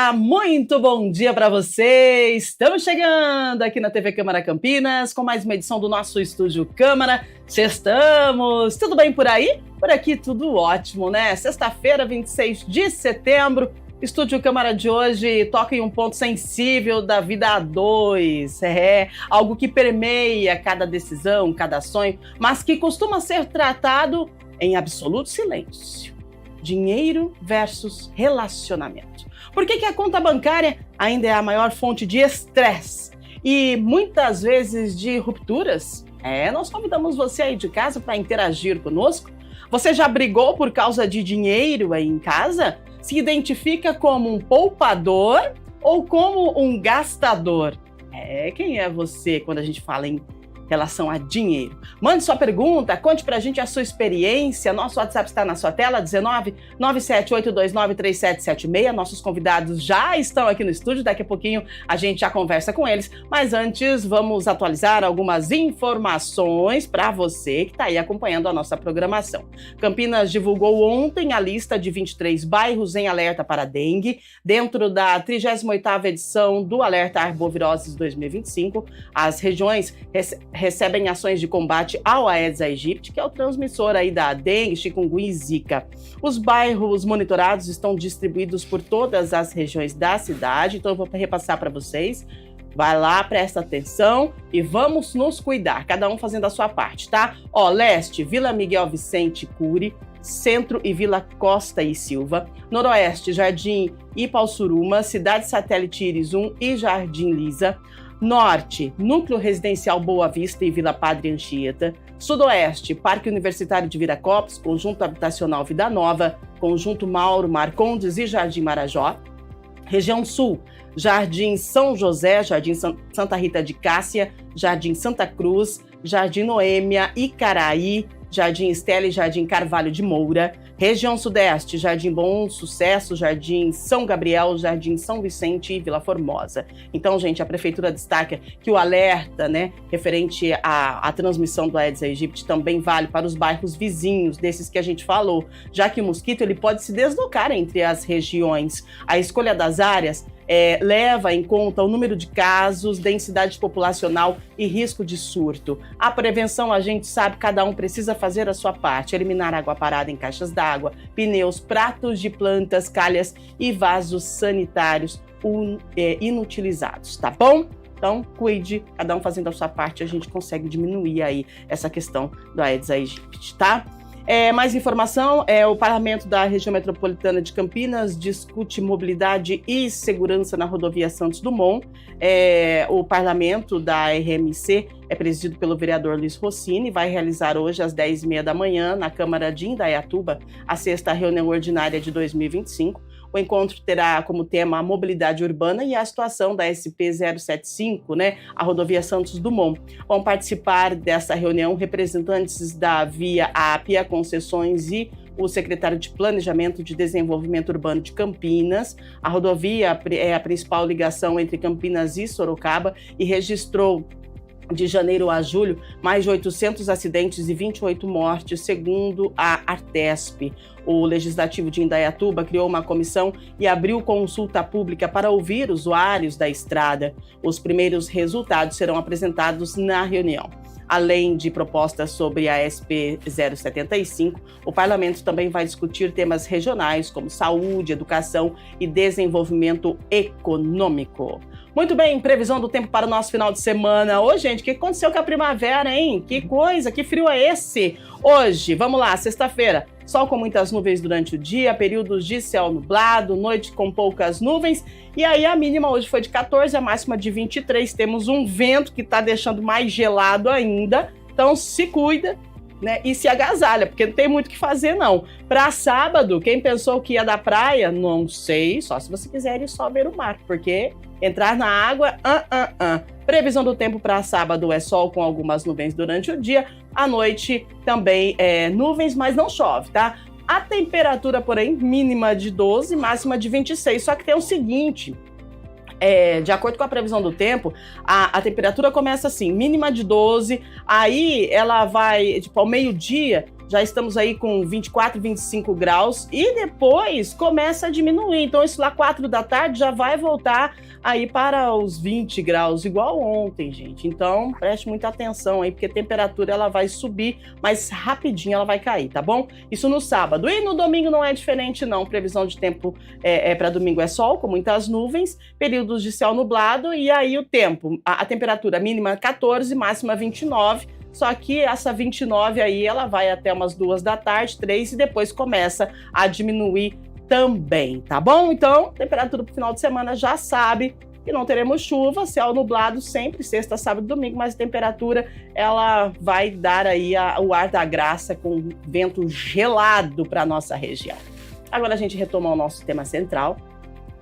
Olá, muito bom dia para vocês! Estamos chegando aqui na TV Câmara Campinas com mais uma edição do nosso Estúdio Câmara. Sextamos! Tudo bem por aí? Por aqui tudo ótimo, né? Sexta-feira, 26 de setembro. Estúdio Câmara de hoje toca em um ponto sensível da vida a dois. Algo que permeia cada decisão, cada sonho, mas que costuma ser tratado em absoluto silêncio. Dinheiro versus relacionamento. Por que a conta bancária ainda é a maior fonte de estresse e muitas vezes de rupturas? Nós convidamos você aí de casa para interagir conosco. Você já brigou por causa de dinheiro aí em casa? Se identifica como um poupador ou como um gastador? Quem é você quando a gente fala em relação a dinheiro? Mande sua pergunta, conte pra gente a sua experiência. Nosso WhatsApp está na sua tela, 19 97829 3776. Nossos convidados já estão aqui no estúdio, daqui a pouquinho a gente já conversa com eles. Mas antes, vamos atualizar algumas informações para você que está aí acompanhando a nossa programação. Campinas divulgou ontem a lista de 23 bairros em alerta para dengue, dentro da 38ª edição do Alerta Arboviroses 2025. As regiões recebem ações de combate ao Aedes aegypti, que é o transmissor aí da dengue, chikungunya e zika. Os bairros monitorados estão distribuídos por todas as regiões da cidade, então eu vou repassar para vocês. Vai lá, presta atenção e vamos nos cuidar, cada um fazendo a sua parte, tá? Leste, Vila Miguel Vicente Cury, Centro e Vila Costa e Silva, Noroeste, Jardim Ipauçuruma, Cidade Satélite Irisum e Jardim Lisa, Norte, Núcleo Residencial Boa Vista e Vila Padre Anchieta, Sudoeste, Parque Universitário de Viracopos, Conjunto Habitacional Vida Nova, Conjunto Mauro Marcondes e Jardim Marajó, Região Sul, Jardim São José, Jardim Santa Rita de Cássia, Jardim Santa Cruz, Jardim Noêmia, Icaraí, Jardim Estela e Jardim Carvalho de Moura. Região Sudeste, Jardim Bom Sucesso, Jardim São Gabriel, Jardim São Vicente e Vila Formosa. Então, gente, a Prefeitura destaca que o alerta, referente à transmissão do Aedes aegypti também vale para os bairros vizinhos desses que a gente falou, já que o mosquito ele pode se deslocar entre as regiões. A escolha das áreas leva em conta o número de casos, densidade populacional e risco de surto. A prevenção, a gente sabe, cada um precisa fazer a sua parte, eliminar água parada em caixas d'água, pneus, pratos de plantas, calhas e vasos sanitários inutilizados, tá bom? Então, cuide, cada um fazendo a sua parte, a gente consegue diminuir aí essa questão do Aedes aegypti, tá? Mais informação, o Parlamento da Região Metropolitana de Campinas discute mobilidade e segurança na rodovia Santos Dumont. O Parlamento da RMC é presidido pelo vereador Luiz Rossini, vai realizar hoje às 10h30 da manhã, na Câmara de Indaiatuba, a 6ª reunião ordinária de 2025. O encontro terá como tema a mobilidade urbana e a situação da SP-075, a rodovia Santos Dumont. Vão participar dessa reunião representantes da Via Ápia Concessões e o secretário de Planejamento de Desenvolvimento Urbano de Campinas. A rodovia é a principal ligação entre Campinas e Sorocaba e registrou de janeiro a julho, mais de 800 acidentes e 28 mortes, segundo a Artesp. O Legislativo de Indaiatuba criou uma comissão e abriu consulta pública para ouvir usuários da estrada. Os primeiros resultados serão apresentados na reunião. Além de propostas sobre a SP-075, o Parlamento também vai discutir temas regionais como saúde, educação e desenvolvimento econômico. Muito bem, previsão do tempo para o nosso final de semana. Ô, gente, o que aconteceu com a primavera, hein? Que coisa, que frio é esse? Hoje, vamos lá, sexta-feira, sol com muitas nuvens durante o dia, períodos de céu nublado, noite com poucas nuvens, e aí a mínima hoje foi de 14, a máxima de 23. Temos um vento que está deixando mais gelado ainda, então se cuida, e se agasalha, porque não tem muito o que fazer, não. Para sábado, quem pensou que ia da praia, não sei, só se você quiser ir só ver o mar, porque entrar na água, Previsão do tempo para sábado é sol com algumas nuvens durante o dia, à noite também nuvens, mas não chove, tá? A temperatura, porém, mínima de 12, máxima de 26, só que tem o seguinte... de acordo com a previsão do tempo, a temperatura começa assim, mínima de 12, aí ela vai, ao meio-dia, já estamos aí com 24, 25 graus e depois começa a diminuir. Então, isso lá 4 da tarde já vai voltar aí para os 20 graus, igual ontem, gente. Então, preste muita atenção aí, porque a temperatura ela vai subir, mas rapidinho ela vai cair, tá bom? Isso no sábado. E no domingo não é diferente, não. Previsão de tempo para domingo é sol, com muitas nuvens, períodos de céu nublado, e aí o tempo, a temperatura mínima 14, máxima 29. Só que essa 29 aí, ela vai até umas 2 da tarde, 3, e depois começa a diminuir também, tá bom? Então, temperatura pro final de semana já sabe que não teremos chuva, céu nublado sempre, sexta, sábado e domingo, mas a temperatura, ela vai dar aí o ar da graça com vento gelado para nossa região. Agora a gente retoma o nosso tema central.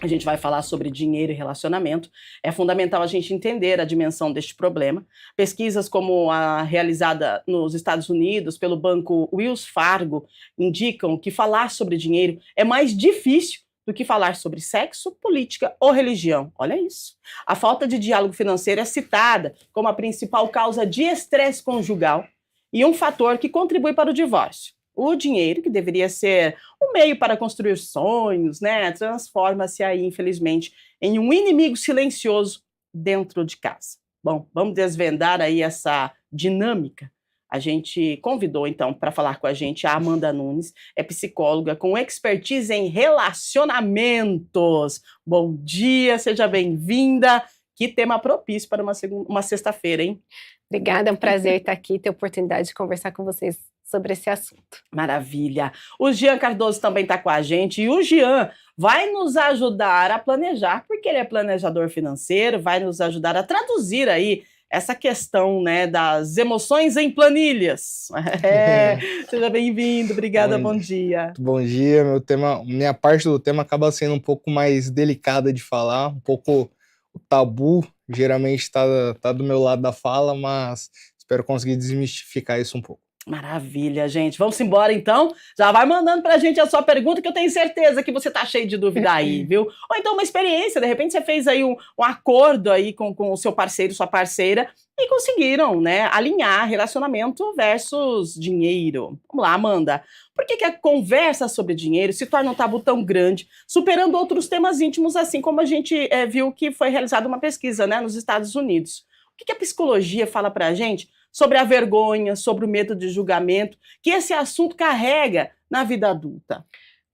A gente vai falar sobre dinheiro e relacionamento. É fundamental a gente entender a dimensão deste problema. Pesquisas como a realizada nos Estados Unidos pelo banco Wells Fargo indicam que falar sobre dinheiro é mais difícil do que falar sobre sexo, política ou religião. Olha isso. A falta de diálogo financeiro é citada como a principal causa de estresse conjugal e um fator que contribui para o divórcio. O dinheiro, que deveria ser um meio para construir sonhos, né, transforma-se aí, infelizmente, em um inimigo silencioso dentro de casa. Bom, vamos desvendar aí essa dinâmica. A gente convidou, então, para falar com a gente a Amanda Nunes, é psicóloga com expertise em relacionamentos. Bom dia, seja bem-vinda. Que tema propício para uma sexta-feira, hein? Obrigada, é um prazer estar aqui, ter a oportunidade de conversar com vocês sobre esse assunto. Maravilha. O Jean Cardoso também está com a gente, e o Jean vai nos ajudar a planejar, porque ele é planejador financeiro, vai nos ajudar a traduzir aí essa questão, né, das emoções em planilhas. Seja bem-vindo, obrigada, bom dia. Bom dia, minha parte do tema acaba sendo um pouco mais delicada de falar, um pouco o tabu, geralmente está do meu lado da fala, mas espero conseguir desmistificar isso um pouco. Maravilha, gente. Vamos embora, então? Já vai mandando pra gente a sua pergunta, que eu tenho certeza que você tá cheio de dúvida aí, viu? Ou então uma experiência, de repente você fez aí um acordo aí com o seu parceiro, sua parceira, e conseguiram, né, alinhar relacionamento versus dinheiro. Vamos lá, Amanda. Por que a conversa sobre dinheiro se torna um tabu tão grande, superando outros temas íntimos, assim como a gente viu que foi realizada uma pesquisa, né, nos Estados Unidos? O que a psicologia fala pra gente sobre a vergonha, sobre o medo de julgamento, que esse assunto carrega na vida adulta?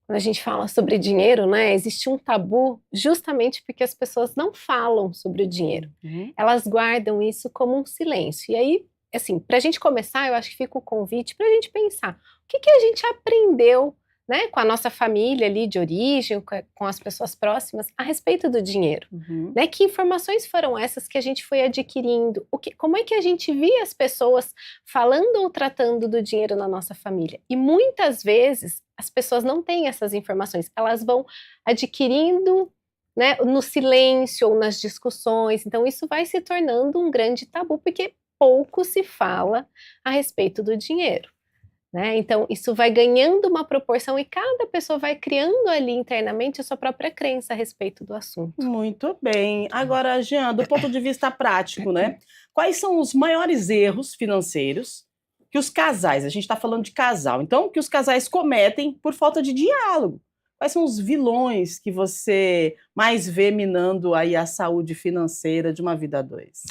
Quando a gente fala sobre dinheiro, né, existe um tabu justamente porque as pessoas não falam sobre o dinheiro. Elas guardam isso como um silêncio. E aí, assim, para a gente começar, eu acho que fica o convite para a gente pensar o que a gente aprendeu, né, com a nossa família ali de origem, com as pessoas próximas, a respeito do dinheiro. Né? Que informações foram essas que a gente foi adquirindo? Como é que a gente via as pessoas falando ou tratando do dinheiro na nossa família? E muitas vezes as pessoas não têm essas informações, elas vão adquirindo, né, no silêncio ou nas discussões. Então isso vai se tornando um grande tabu, porque pouco se fala a respeito do dinheiro. Né? Então, isso vai ganhando uma proporção e cada pessoa vai criando ali internamente a sua própria crença a respeito do assunto. Muito bem. Agora, Jean, do ponto de vista prático, né? Quais são os maiores erros financeiros que os casais, a gente está falando de casal, então, que os casais cometem por falta de diálogo? Quais são os vilões que você mais vê minando aí a saúde financeira de uma vida a dois?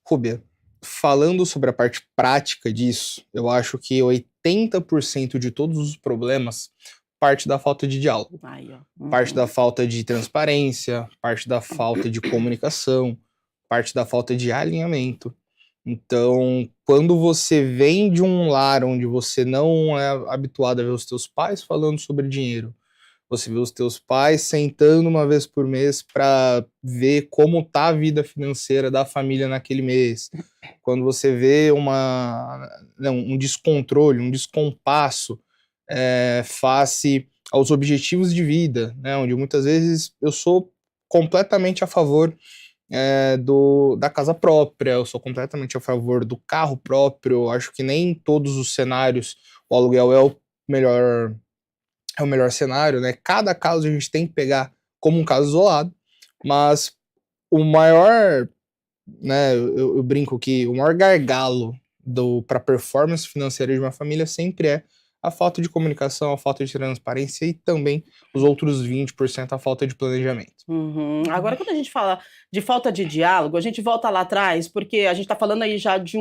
Rúbia, falando sobre a parte prática disso, eu acho que 80% de todos os problemas parte da falta de diálogo, parte da falta de transparência, parte da falta de comunicação, parte da falta de alinhamento. Então, quando você vem de um lar onde você não é habituado a ver os teus pais falando sobre dinheiro, você vê os teus pais sentando uma vez por mês para ver como tá a vida financeira da família naquele mês. Quando você vê um descontrole, um descompasso face aos objetivos de vida, né, onde muitas vezes eu sou completamente a favor da casa própria, eu sou completamente a favor do carro próprio. Eu acho que nem em todos os cenários o aluguel é o melhor cenário, né? Cada caso a gente tem que pegar como um caso isolado, mas o maior, né, eu brinco que o maior gargalo para a performance financeira de uma família sempre é a falta de comunicação, a falta de transparência e também os outros 20% a falta de planejamento. Agora, quando a gente fala de falta de diálogo, a gente volta lá atrás, porque a gente está falando aí já de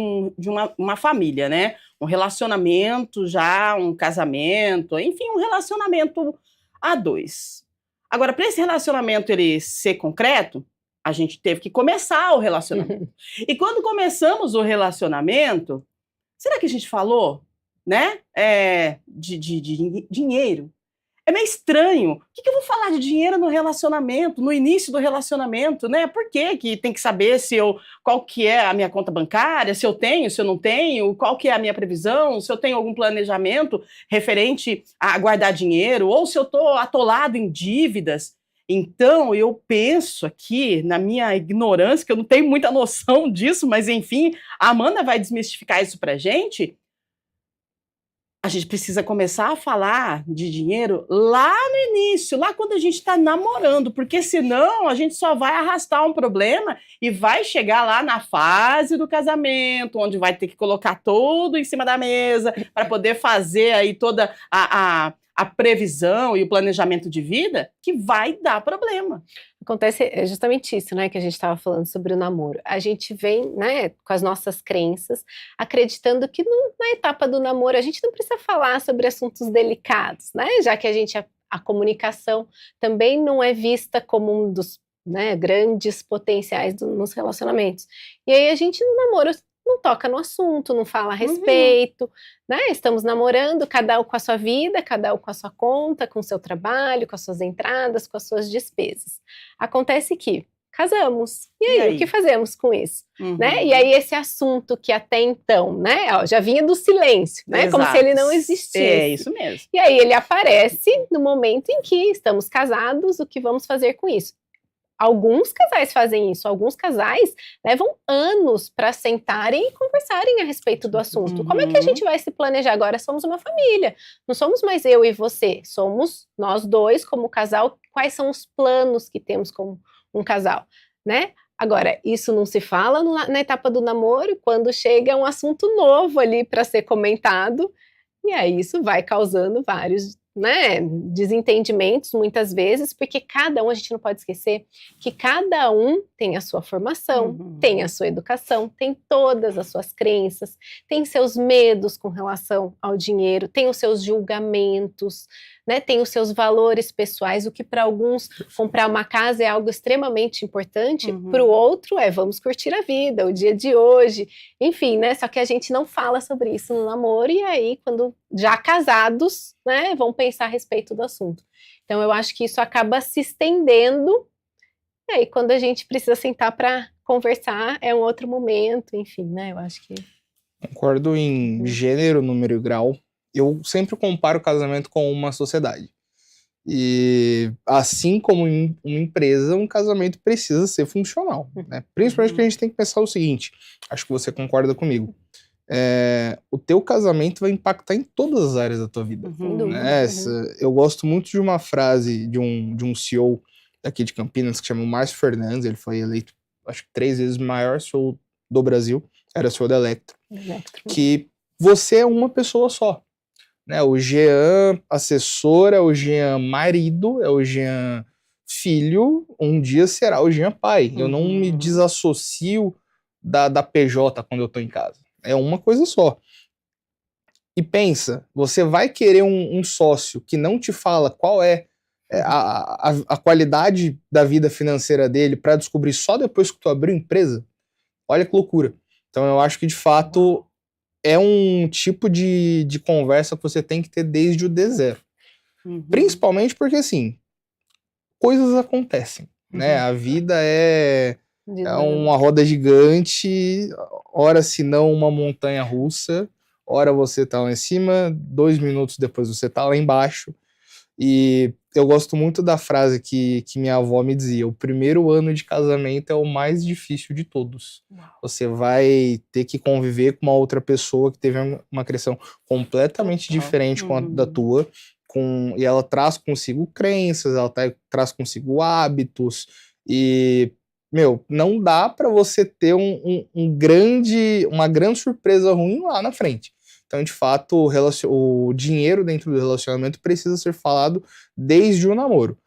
uma família, né? Um relacionamento já, um casamento, enfim, um relacionamento a dois. Agora, para esse relacionamento ele ser concreto, a gente teve que começar o relacionamento. E quando começamos o relacionamento, será que a gente falou, né, de dinheiro? É meio estranho. O que eu vou falar de dinheiro no relacionamento, no início do relacionamento, né? Por que tem que saber qual que é a minha conta bancária, se eu tenho, se eu não tenho, qual que é a minha previsão, se eu tenho algum planejamento referente a guardar dinheiro, ou se eu estou atolado em dívidas. Então, eu penso aqui, na minha ignorância, que eu não tenho muita noção disso, mas enfim, a Amanda vai desmistificar isso pra gente. A gente precisa começar a falar de dinheiro lá no início, lá quando a gente está namorando, porque senão a gente só vai arrastar um problema e vai chegar lá na fase do casamento, onde vai ter que colocar tudo em cima da mesa para poder fazer aí toda a previsão e o planejamento de vida, que vai dar problema. Acontece justamente isso, né, que a gente estava falando sobre o namoro. A gente vem, né, com as nossas crenças, acreditando que na etapa do namoro a gente não precisa falar sobre assuntos delicados, né, já que a comunicação também não é vista como um dos, né, grandes potenciais nos relacionamentos. E aí a gente no namoro não toca no assunto, não fala a respeito, né? Estamos namorando, cada um com a sua vida, cada um com a sua conta, com o seu trabalho, com as suas entradas, com as suas despesas. Acontece que casamos. E aí, o que fazemos com isso? Né? E aí esse assunto que até então, né, ó, já vinha do silêncio, né? Exato. Como se ele não existisse. É isso mesmo. E aí ele aparece no momento em que estamos casados, o que vamos fazer com isso? Alguns casais fazem isso, alguns casais levam anos para sentarem e conversarem a respeito do assunto. Como é que a gente vai se planejar? Agora somos uma família, não somos mais eu e você, somos nós dois como casal. Quais são os planos que temos como um casal, né? Agora, isso não se fala na etapa do namoro, quando chega um assunto novo ali para ser comentado, e aí isso vai causando vários, né, desentendimentos muitas vezes, porque cada um, a gente não pode esquecer que cada um tem a sua formação, tem a sua educação, tem todas as suas crenças, tem seus medos com relação ao dinheiro, tem os seus julgamentos, né, tem os seus valores pessoais, o que para alguns comprar uma casa é algo extremamente importante, para o outro vamos curtir a vida, o dia de hoje, enfim, né, só que a gente não fala sobre isso no namoro, e aí quando já casados, né, vão pensar a respeito do assunto. Então eu acho que isso acaba se estendendo, e aí quando a gente precisa sentar para conversar é um outro momento, enfim, né, eu acho que... Concordo em gênero, número e grau. Eu sempre comparo o casamento com uma sociedade. E assim como em uma empresa, um casamento precisa ser funcional, né? Principalmente porque a gente tem que pensar o seguinte, acho que você concorda comigo, o teu casamento vai impactar em todas as áreas da tua vida. Né? Eu gosto muito de uma frase de um CEO daqui de Campinas, que chama Márcio Fernandes. Ele foi eleito, acho que 3 vezes o maior CEO do Brasil, era CEO da Electro. Que você é uma pessoa só. Né? O Jean assessor, é o Jean marido, é o Jean filho, um dia será o Jean pai. Eu não me desassocio da PJ quando eu tô em casa. É uma coisa só. E pensa, você vai querer um sócio que não te fala qual é a qualidade da vida financeira dele para descobrir só depois que tu abriu empresa? Olha que loucura. Então eu acho que de fato é um tipo de conversa que você tem que ter desde o D0. Principalmente porque assim, coisas acontecem, né? A vida é uma roda gigante, ora se não uma montanha russa, ora você tá lá em cima, 2 minutos depois você tá lá embaixo. E eu gosto muito da frase que minha avó me dizia: o primeiro ano de casamento é o mais difícil de todos. Você vai ter que conviver com uma outra pessoa que teve uma criação completamente diferente da tua, e ela traz consigo crenças, ela traz consigo hábitos, e não dá para você ter uma grande surpresa ruim lá na frente. Então, de fato, o dinheiro dentro do relacionamento precisa ser falado desde o namoro.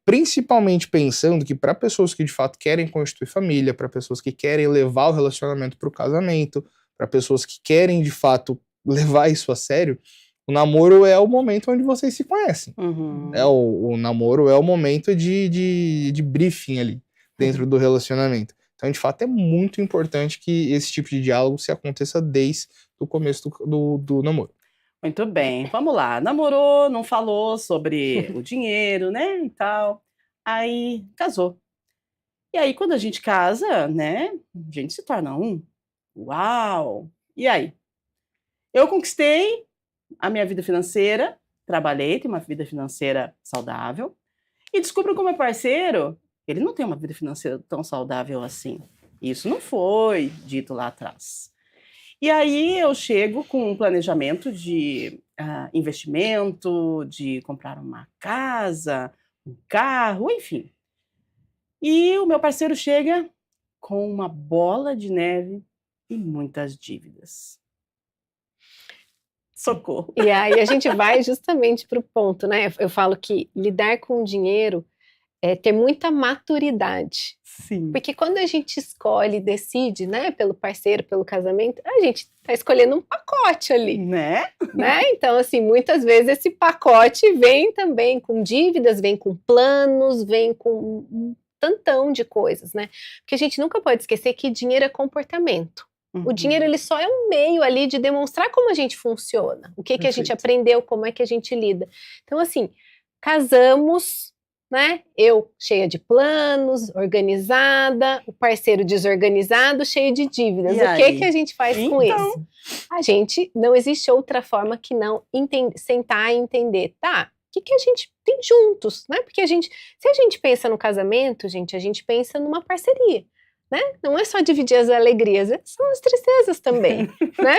Principalmente pensando que para pessoas que de fato querem constituir família, para pessoas que querem levar o relacionamento para o casamento, para pessoas que querem de fato levar isso a sério, o namoro é o momento onde vocês se conhecem. Uhum. O namoro é o momento de briefing ali dentro do relacionamento. Então, de fato, é muito importante que esse tipo de diálogo se aconteça desde o começo do namoro. Muito bem, vamos lá. Namorou, não falou sobre o dinheiro, né, e tal. Aí, casou. E aí, quando a gente casa, né, a gente se torna um. Uau! E aí? Eu conquistei a minha vida financeira, trabalhei, tenho uma vida financeira saudável, e descubro que o meu parceiro, ele não tem uma vida financeira tão saudável assim. Isso não foi dito lá atrás. E aí eu chego com um planejamento de investimento, de comprar uma casa, um carro, enfim. E o meu parceiro chega com uma bola de neve e muitas dívidas. Socorro. E aí a gente vai justamente para o ponto, né? Eu falo que lidar com o dinheiro é ter muita maturidade. Sim. Porque quando a gente escolhe, decide, né, pelo parceiro, pelo casamento, a gente tá escolhendo um pacote ali, né? Então, assim, muitas vezes esse pacote vem também com dívidas, vem com planos, vem com um tantão de coisas, né? Porque a gente nunca pode esquecer que dinheiro é comportamento. O dinheiro, ele só é um meio ali de demonstrar como a gente funciona, o que a gente aprendeu, como é que a gente lida. Então, assim, casamos, né? Eu cheia de planos, organizada, o parceiro desorganizado, cheio de dívidas. O que a gente faz com isso? A gente, não existe outra forma que não sentar e entender, tá? O que a gente tem juntos, né? Porque se a gente pensa no casamento, gente, a gente pensa numa parceria. Né? Não é só dividir as alegrias, são as tristezas também, né?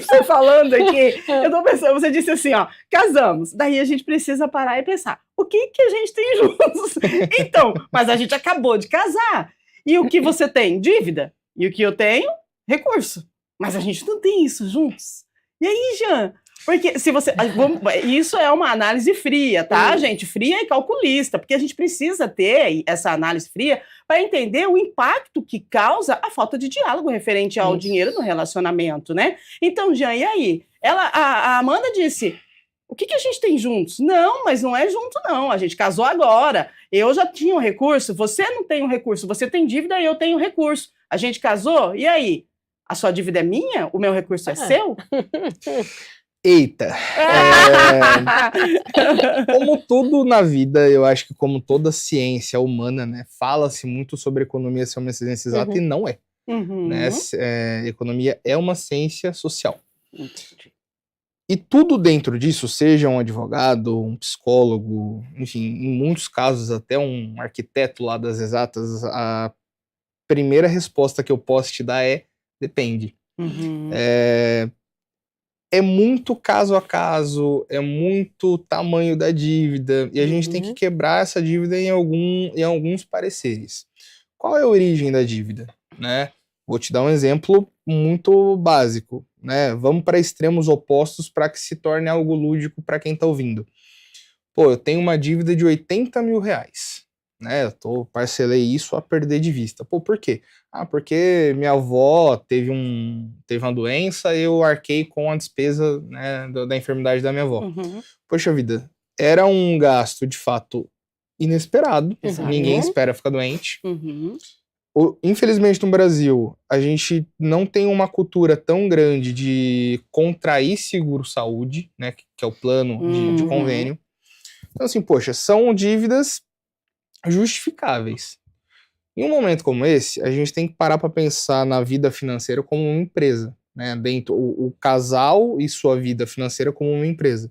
Você falando aqui, eu tô pensando, você disse assim, ó, casamos, daí a gente precisa parar e pensar, o que a gente tem juntos? Então, mas a gente acabou de casar, e o que você tem? Dívida, e o que eu tenho? Recurso, mas a gente não tem isso juntos. E aí, Jean? Porque se você. Isso é uma análise fria, tá, gente? Fria e calculista, porque a gente precisa ter essa análise fria para entender o impacto que causa a falta de diálogo referente ao dinheiro no relacionamento, né? Então, Jean, e aí? A Amanda disse: o que a gente tem juntos? Não, mas não é junto, não. A gente casou agora. Eu já tinha um recurso, você não tem um recurso. Você tem dívida e eu tenho recurso. A gente casou, e aí? A sua dívida é minha? O meu recurso é seu? Eita! Como tudo na vida, eu acho que como toda ciência humana, né, fala-se muito sobre economia ser uma ciência exata e não é. Né? Economia é uma ciência social. E tudo dentro disso, seja um advogado, um psicólogo, enfim, em muitos casos até um arquiteto lá das exatas, a primeira resposta que eu posso te dar é depende. É muito caso a caso, é muito tamanho da dívida, e a gente tem que quebrar essa dívida em alguns pareceres. Qual é a origem da dívida? Né? Vou te dar um exemplo muito básico. Né? Vamos para extremos opostos para que se torne algo lúdico para quem está ouvindo. Pô, eu tenho uma dívida de 80 mil reais. Né? Parcelei isso a perder de vista. Pô, por quê? Porque minha avó teve uma doença, eu arquei com a despesa, né, da enfermidade da minha avó. Poxa vida, era um gasto de fato inesperado, ninguém espera ficar doente. Infelizmente no Brasil, a gente não tem uma cultura tão grande de contrair seguro-saúde, né, que é o plano de convênio. Então assim, poxa, são dívidas justificáveis. Em um momento como esse, a gente tem que parar para pensar na vida financeira como uma empresa, né? O casal e sua vida financeira como uma empresa.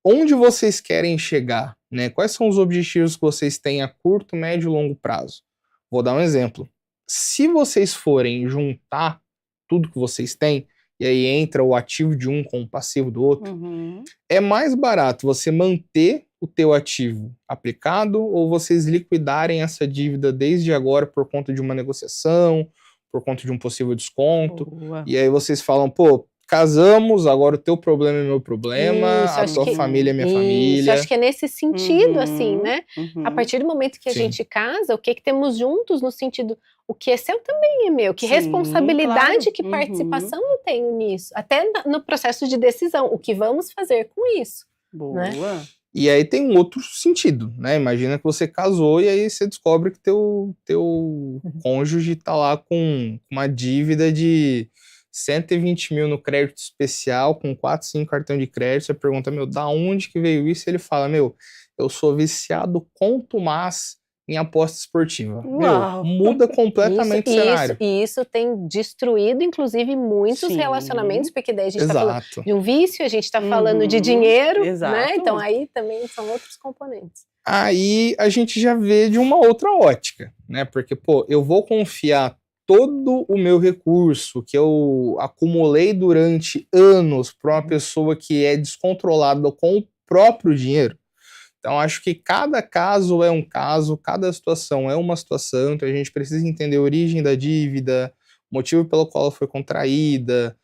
Onde vocês querem chegar? Né? Quais são os objetivos que vocês têm a curto, médio e longo prazo? Vou dar um exemplo. Se vocês forem juntar tudo que vocês têm, e aí entra o ativo de um com o passivo do outro, é mais barato você manter o teu ativo aplicado ou vocês liquidarem essa dívida desde agora por conta de uma negociação, por conta de um possível desconto, e aí vocês falam, pô, casamos, agora o teu problema é meu problema, a tua família é minha família. Isso, acho que é nesse sentido, assim, né? A partir do momento que a gente casa, o que temos juntos no sentido, o que é seu também é meu, que responsabilidade, que participação eu tenho nisso, até no processo de decisão, o que vamos fazer com isso. Boa. Né? E aí tem um outro sentido, né? Imagina que você casou e aí você descobre que teu cônjuge tá lá com uma dívida de 120 mil no crédito especial, com 4, 5 cartão de crédito. Você pergunta, da onde que veio isso? Ele fala, eu sou viciado contumaz em aposta esportiva. Muda completamente o cenário. E isso tem destruído, inclusive, muitos relacionamentos, porque daí a gente tá falando de um vício, a gente tá falando de dinheiro, né? Então aí também são outros componentes. Aí a gente já vê de uma outra ótica, né? Porque, eu vou confiar todo o meu recurso que eu acumulei durante anos para uma pessoa que é descontrolada com o próprio dinheiro. Então, acho que cada caso é um caso, cada situação é uma situação, então a gente precisa entender a origem da dívida, motivo pelo qual ela foi contraída,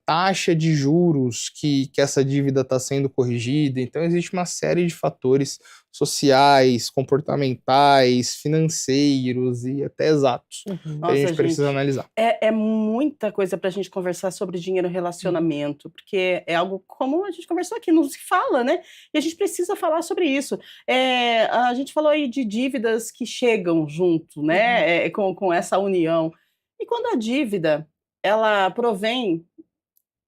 taxa de juros que essa dívida está sendo corrigida. Então, existe uma série de fatores sociais, comportamentais, financeiros e até exatos que a gente precisa analisar. É muita coisa para a gente conversar sobre dinheiro e relacionamento, porque é algo como a gente conversou aqui, não se fala, né? E a gente precisa falar sobre isso. A gente falou aí de dívidas que chegam junto, né? Com essa união. E quando a dívida ela provém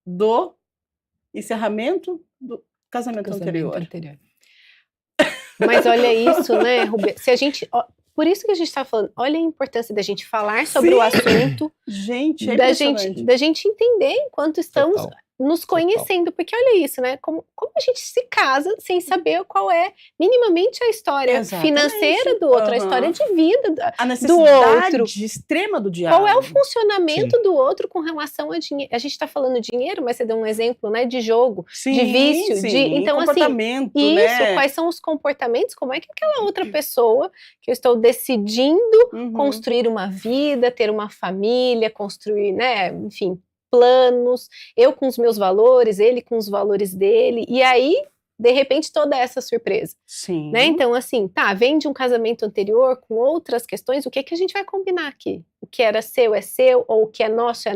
do encerramento do casamento anterior. Mas olha isso, né, Rubê? Se a gente, por isso que a gente está falando, olha a importância da gente falar sobre o assunto, gente, da gente entender enquanto estamos nos conhecendo, porque olha isso, né? Como a gente se casa sem saber qual é minimamente a história financeira do outro, a história de vida a do outro, extrema do diálogo. Qual é o funcionamento do outro com relação a dinheiro? A gente está falando de dinheiro, mas você deu um exemplo, né? De jogo, de vício, então comportamento, assim, né? Quais são os comportamentos? Como é que aquela outra pessoa que eu estou decidindo construir uma vida, ter uma família, construir, né? Enfim, planos, eu com os meus valores, ele com os valores dele, e aí, de repente, toda essa surpresa. Sim. Né? Então, assim, vem de um casamento anterior com outras questões, o que a gente vai combinar aqui? O que era seu é seu, ou o que é nosso,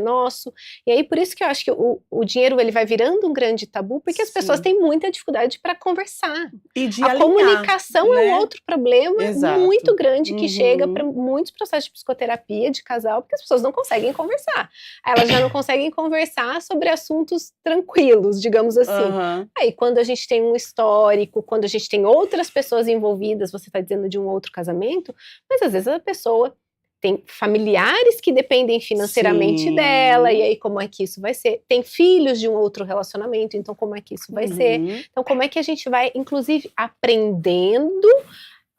e aí por isso que eu acho que o dinheiro ele vai virando um grande tabu, porque as pessoas têm muita dificuldade para conversar. E de alinhar, comunicação, né? É um outro problema muito grande que chega para muitos processos de psicoterapia de casal, porque as pessoas não conseguem conversar. Elas já não conseguem conversar sobre assuntos tranquilos, digamos assim. Aí quando a gente tem um histórico, quando a gente tem outras pessoas envolvidas, você está dizendo de um outro casamento, mas às vezes a pessoa tem familiares que dependem financeiramente dela, e aí como é que isso vai ser? Tem filhos de um outro relacionamento, então como é que isso vai ser? Então como é que a gente vai, inclusive, aprendendo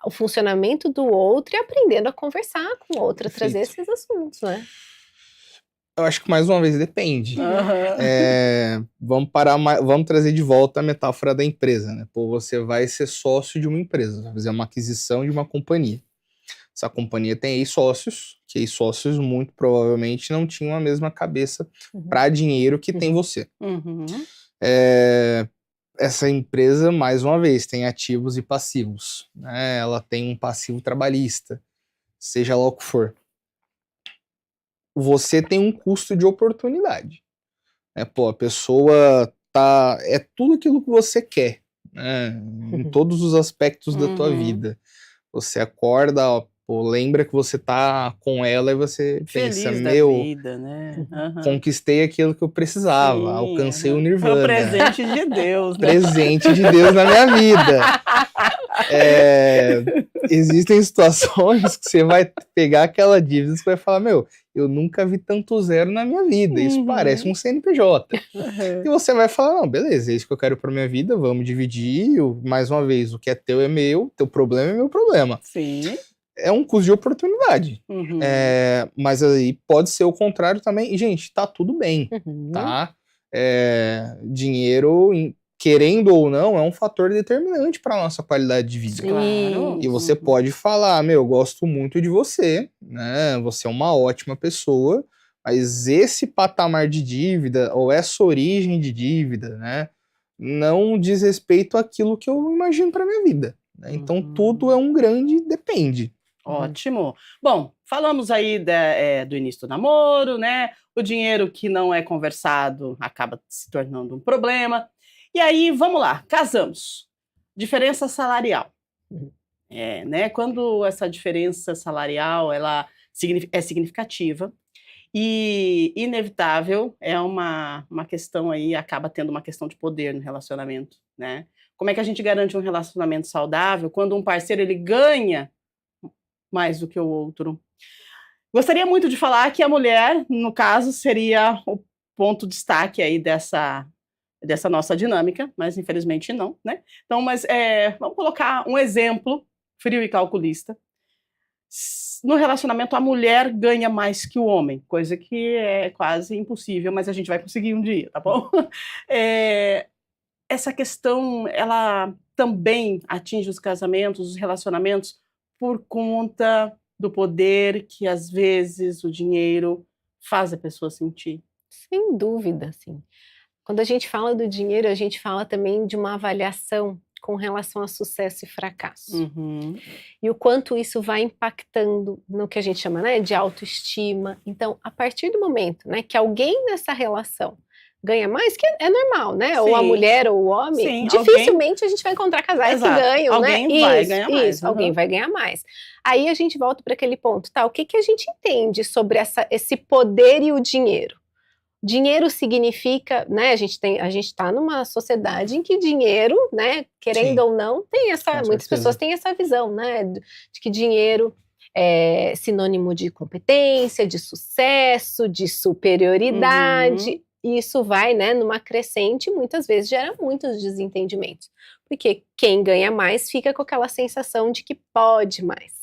o funcionamento do outro e aprendendo a conversar com o outro, a trazer esses assuntos, né? Eu acho que mais uma vez depende. Vamos trazer de volta a metáfora da empresa, né? Você vai ser sócio de uma empresa, vai fazer uma aquisição de uma companhia. Essa companhia tem ex-sócios, que ex-sócios muito provavelmente não tinham a mesma cabeça para dinheiro que tem você. Essa empresa, mais uma vez, tem ativos e passivos, né? Ela tem um passivo trabalhista, seja lá o que for. Você tem um custo de oportunidade. A pessoa é tudo aquilo que você quer, né? Em todos os aspectos da tua vida. Você acorda, lembra que você tá com ela e você pensa, vida, né? Conquistei aquilo que eu precisava, alcancei o Nirvana. Foi o presente de Deus, né? Presente de Deus na minha vida. Existem situações que você vai pegar aquela dívida e você vai falar, eu nunca vi tanto zero na minha vida, isso parece um CNPJ. E você vai falar, não, beleza, é isso que eu quero pra minha vida, vamos dividir, mais uma vez, o que é teu é meu, teu problema é meu problema. Sim. é um custo de oportunidade. Mas aí pode ser o contrário também. E, gente, tá tudo bem, tá? Dinheiro, querendo ou não, é um fator determinante para nossa qualidade de vida. Claro. E você pode falar, meu, eu gosto muito de você, né? Você é uma ótima pessoa, mas esse patamar de dívida, ou essa origem de dívida, né? Não diz respeito àquilo que eu imagino para minha vida. Né? Então, tudo é um grande depende. Ótimo. Bom, falamos aí do início do namoro, né? O dinheiro que não é conversado acaba se tornando um problema. E aí, vamos lá, casamos. Diferença salarial. Né? Quando essa diferença salarial ela é significativa e inevitável, é uma questão aí, acaba tendo uma questão de poder no relacionamento, né? Como é que a gente garante um relacionamento saudável quando um parceiro ele ganha mais do que o outro? Gostaria muito de falar que a mulher, no caso, seria o ponto de destaque aí dessa nossa dinâmica, mas infelizmente não, né? Então, vamos colocar um exemplo frio e calculista. No relacionamento, a mulher ganha mais que o homem, coisa que é quase impossível, mas a gente vai conseguir um dia, tá bom? Essa questão, ela também atinge os casamentos, os relacionamentos, por conta do poder que, às vezes, o dinheiro faz a pessoa sentir. Sem dúvida, sim. Quando a gente fala do dinheiro, a gente fala também de uma avaliação com relação a sucesso e fracasso. E o quanto isso vai impactando no que a gente chama, né, de autoestima. Então, a partir do momento, né, que alguém nessa relação ganha mais, que é normal, né? Sim. Ou a mulher ou o homem, sim, dificilmente a gente vai encontrar casais que ganham, alguém né? Vai ganhar mais. Alguém vai ganhar mais. Aí a gente volta para aquele ponto, tá? O que a gente entende sobre esse poder e o dinheiro? Dinheiro significa, né? A gente está numa sociedade em que dinheiro, né? Querendo ou não, tem muitas pessoas têm essa visão, né? De que dinheiro é sinônimo de competência, de sucesso, de superioridade. E isso vai, né, numa crescente, muitas vezes gera muitos desentendimentos. Porque quem ganha mais fica com aquela sensação de que pode mais.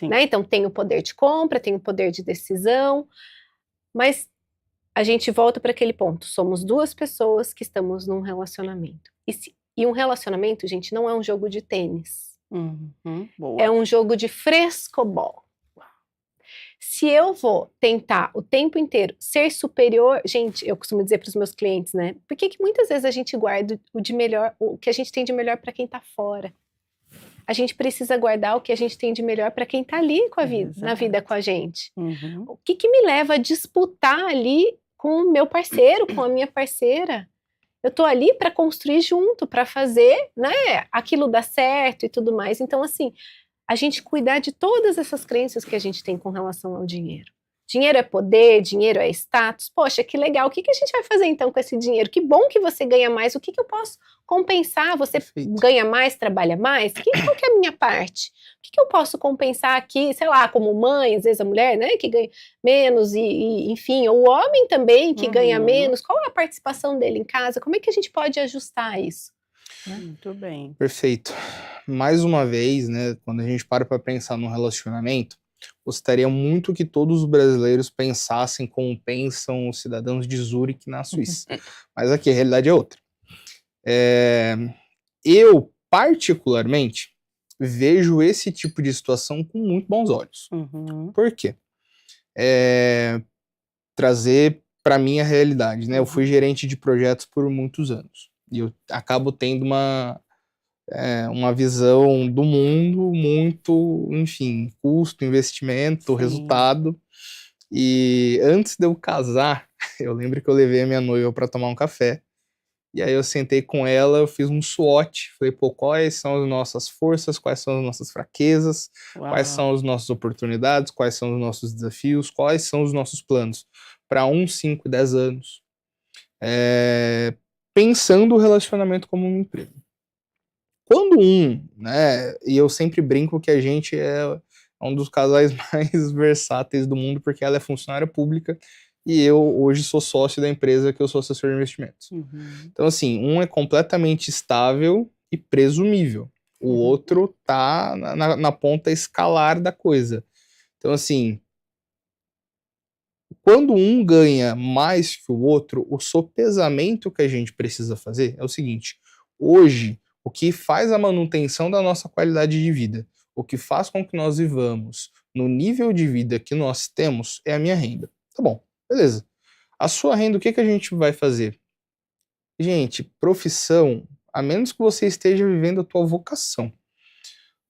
Né? Então tem o poder de compra, tem o poder de decisão, mas a gente volta para aquele ponto. Somos duas pessoas que estamos num relacionamento. E um relacionamento, gente, não é um jogo de tênis. É um jogo de frescobol. Se eu vou tentar o tempo inteiro ser superior, gente, eu costumo dizer para os meus clientes, né? Por que muitas vezes a gente guarda o que a gente tem de melhor para quem está fora? A gente precisa guardar o que a gente tem de melhor para quem está ali com a vida, na vida com a gente. O que me leva a disputar ali com o meu parceiro, com a minha parceira? Eu tô ali para construir junto, para fazer, né, aquilo dar certo e tudo mais. Então, assim, a gente cuidar de todas essas crenças que a gente tem com relação ao dinheiro. Dinheiro é poder, dinheiro é status. Poxa, que legal. O que a gente vai fazer então com esse dinheiro? Que bom que você ganha mais. O que eu posso compensar? Você ganha mais, trabalha mais? Qual que é a minha parte? O que eu posso compensar aqui, sei lá, como mãe, às vezes a mulher, né, que ganha menos enfim, ou o homem também que ganha menos. Qual é a participação dele em casa? Como é que a gente pode ajustar isso? Muito bem. Perfeito. Mais uma vez, né, quando a gente para pensar num relacionamento, gostaria muito que todos os brasileiros pensassem como pensam os cidadãos de Zurique, na Suíça. Mas aqui a realidade é outra. Eu, particularmente, vejo esse tipo de situação com muito bons olhos. Por quê? Trazer para mim a realidade, né? Eu fui gerente de projetos por muitos anos. E eu acabo tendo uma visão do mundo muito, enfim, custo, investimento, resultado. E antes de eu casar, eu lembro que eu levei a minha noiva para tomar um café. E aí eu sentei com ela, eu fiz um SWOT. Falei, quais são as nossas forças, quais são as nossas fraquezas, quais são as nossas oportunidades, quais são os nossos desafios, quais são os nossos planos para 1, 5 e 10 anos. Pensando o relacionamento como uma empresa. Quando né, e eu sempre brinco que a gente é um dos casais mais versáteis do mundo, porque ela é funcionária pública e eu hoje sou sócio da empresa que eu sou assessor de investimentos. Então, assim, é completamente estável e presumível. O outro tá na ponta escalar da coisa. Então, assim, quando um ganha mais que o outro, o sopesamento que a gente precisa fazer é o seguinte: hoje, o que faz a manutenção da nossa qualidade de vida, o que faz com que nós vivamos no nível de vida que nós temos é a minha renda. Tá bom, beleza. A sua renda, o que a gente vai fazer? Gente, profissão, a menos que você esteja vivendo a tua vocação.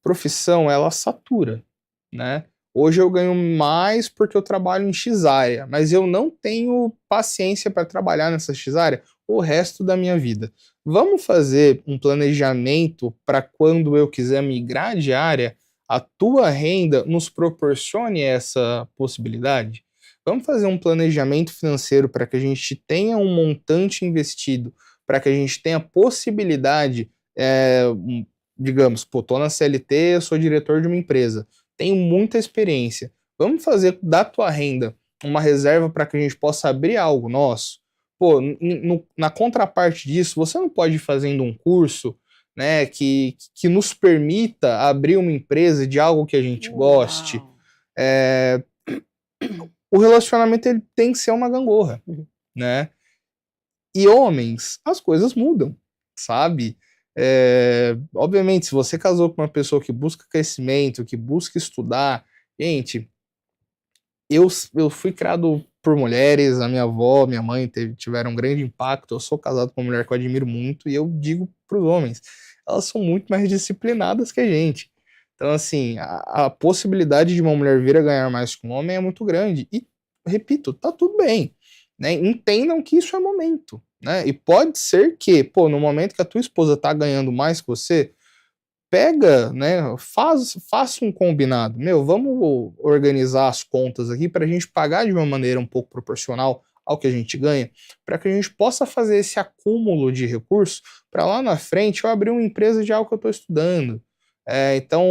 Profissão, ela satura, né? Hoje eu ganho mais porque eu trabalho em X área, mas eu não tenho paciência para trabalhar nessa X área o resto da minha vida. Vamos fazer um planejamento para quando eu quiser migrar de área, a tua renda nos proporcione essa possibilidade? Vamos fazer um planejamento financeiro para que a gente tenha um montante investido, para que a gente tenha possibilidade, digamos, pô, tô na CLT, eu sou diretor de uma empresa, tenho muita experiência. Vamos fazer da tua renda uma reserva para que a gente possa abrir algo nosso? Pô, na contraparte disso, você não pode ir fazendo um curso, né, que nos permita abrir uma empresa de algo que a gente goste. O relacionamento ele tem que ser uma gangorra, né? E homens, as coisas mudam, sabe? Obviamente, se você casou com uma pessoa que busca crescimento, que busca estudar, gente, eu fui criado por mulheres, a minha avó, minha mãe tiveram um grande impacto, eu sou casado com uma mulher que eu admiro muito, e eu digo para os homens, elas são muito mais disciplinadas que a gente. Então, assim, a possibilidade de uma mulher vir a ganhar mais que um homem é muito grande. E, repito, tá tudo bem, né? Entendam que isso é momento, né? E pode ser que, pô, no momento que a tua esposa tá ganhando mais que você, pega, né? Faça um combinado. Meu, vamos organizar as contas aqui para a gente pagar de uma maneira um pouco proporcional ao que a gente ganha, para que a gente possa fazer esse acúmulo de recursos para lá na frente eu abrir uma empresa de algo que eu estou estudando. Então,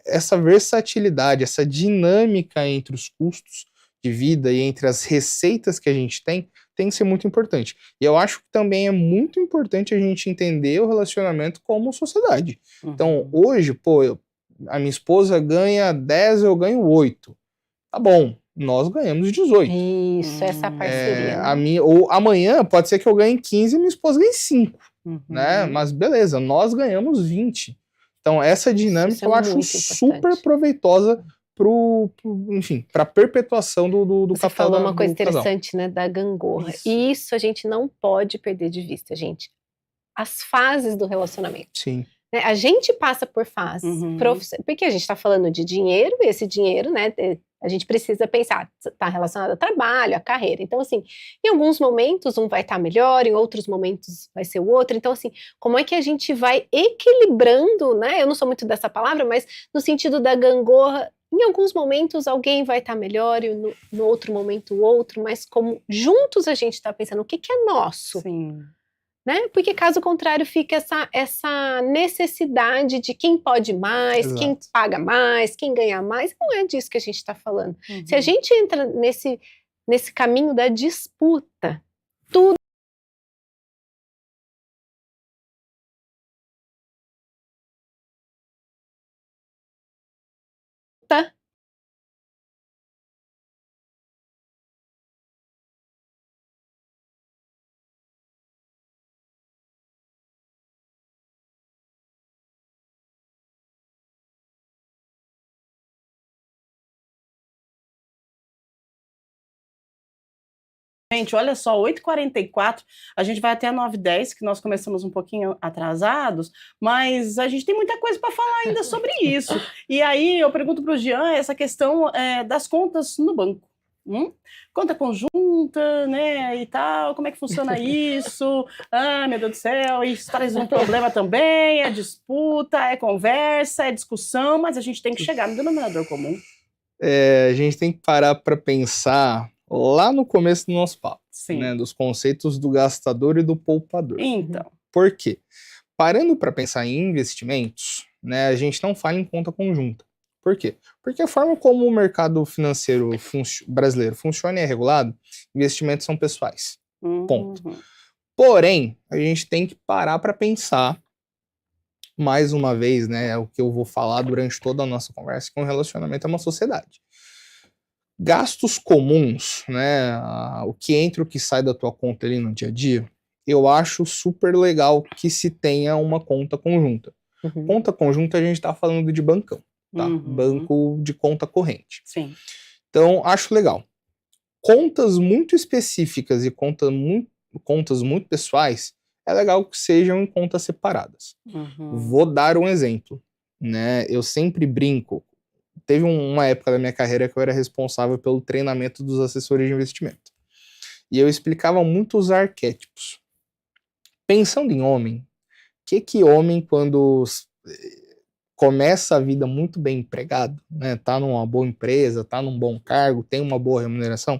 essa versatilidade, essa dinâmica entre os custos de vida e entre as receitas que a gente tem que ser muito importante. E eu acho que também é muito importante a gente entender o relacionamento como sociedade. Então, hoje, pô, a minha esposa ganha 10, eu ganho 8. Tá bom, nós ganhamos 18. Isso, essa parceria. Ou amanhã pode ser que eu ganhe 15 e minha esposa ganhe 5. Né? Mas beleza, nós ganhamos 20. Então, essa dinâmica eu acho super proveitosa para a perpetuação do Você capital. Você falou uma coisa interessante, né, da gangorra. Isso. E isso a gente não pode perder de vista, gente. As fases do relacionamento. Sim. Né, a gente passa por fases. Porque a gente está falando de dinheiro, e esse dinheiro, né, a gente precisa pensar, está relacionado ao trabalho, à carreira. Então, assim, em alguns momentos um vai estar melhor, em outros momentos vai ser o outro. Então, assim, como é que a gente vai equilibrando, né? Eu não sou muito dessa palavra, mas no sentido da gangorra, em alguns momentos alguém vai estar melhor e no outro momento o outro, mas como juntos a gente está pensando o que é nosso. Sim. Né? Porque caso contrário fica essa necessidade de quem pode mais, Exato. Quem paga mais, quem ganha mais. Não é disso que a gente está falando. Se a gente entra nesse caminho da disputa, tudo Gente, olha só, 8h44, a gente vai até 9h10, que nós começamos um pouquinho atrasados, mas a gente tem muita coisa para falar ainda sobre isso. E aí eu pergunto para o Jean essa questão das contas no banco. Conta conjunta, né, e tal, como é que funciona isso? Ah, meu Deus do céu, isso traz um problema também, é disputa, é conversa, é discussão, mas a gente tem que chegar no denominador comum. A gente tem que parar para pensar lá no começo do nosso papo, né, dos conceitos do gastador e do poupador. Então. Por quê? Parando para pensar em investimentos, né, a gente não fala em conta conjunta. Por quê? Porque a forma como o mercado financeiro brasileiro funciona e é regulado, investimentos são pessoais. Ponto. Porém, a gente tem que parar para pensar mais uma vez, né, é o que eu vou falar durante toda a nossa conversa, que um relacionamento é uma sociedade. Gastos comuns, né, o que entra e o que sai da tua conta ali no dia a dia, eu acho super legal que se tenha uma conta conjunta. Uhum. Conta conjunta a gente tá falando de bancão, tá? Uhum. Banco de conta corrente. Sim. Então, acho legal. Contas muito específicas e contas muito pessoais, é legal que sejam em contas separadas. Uhum. Vou dar um exemplo, né? Eu sempre brinco. Teve uma época da minha carreira que eu era responsável pelo treinamento dos assessores de investimento. E eu explicava muito os arquétipos. Pensando em homem, que homem, quando começa a vida muito bem empregado, né, tá numa boa empresa, tá num bom cargo, tem uma boa remuneração,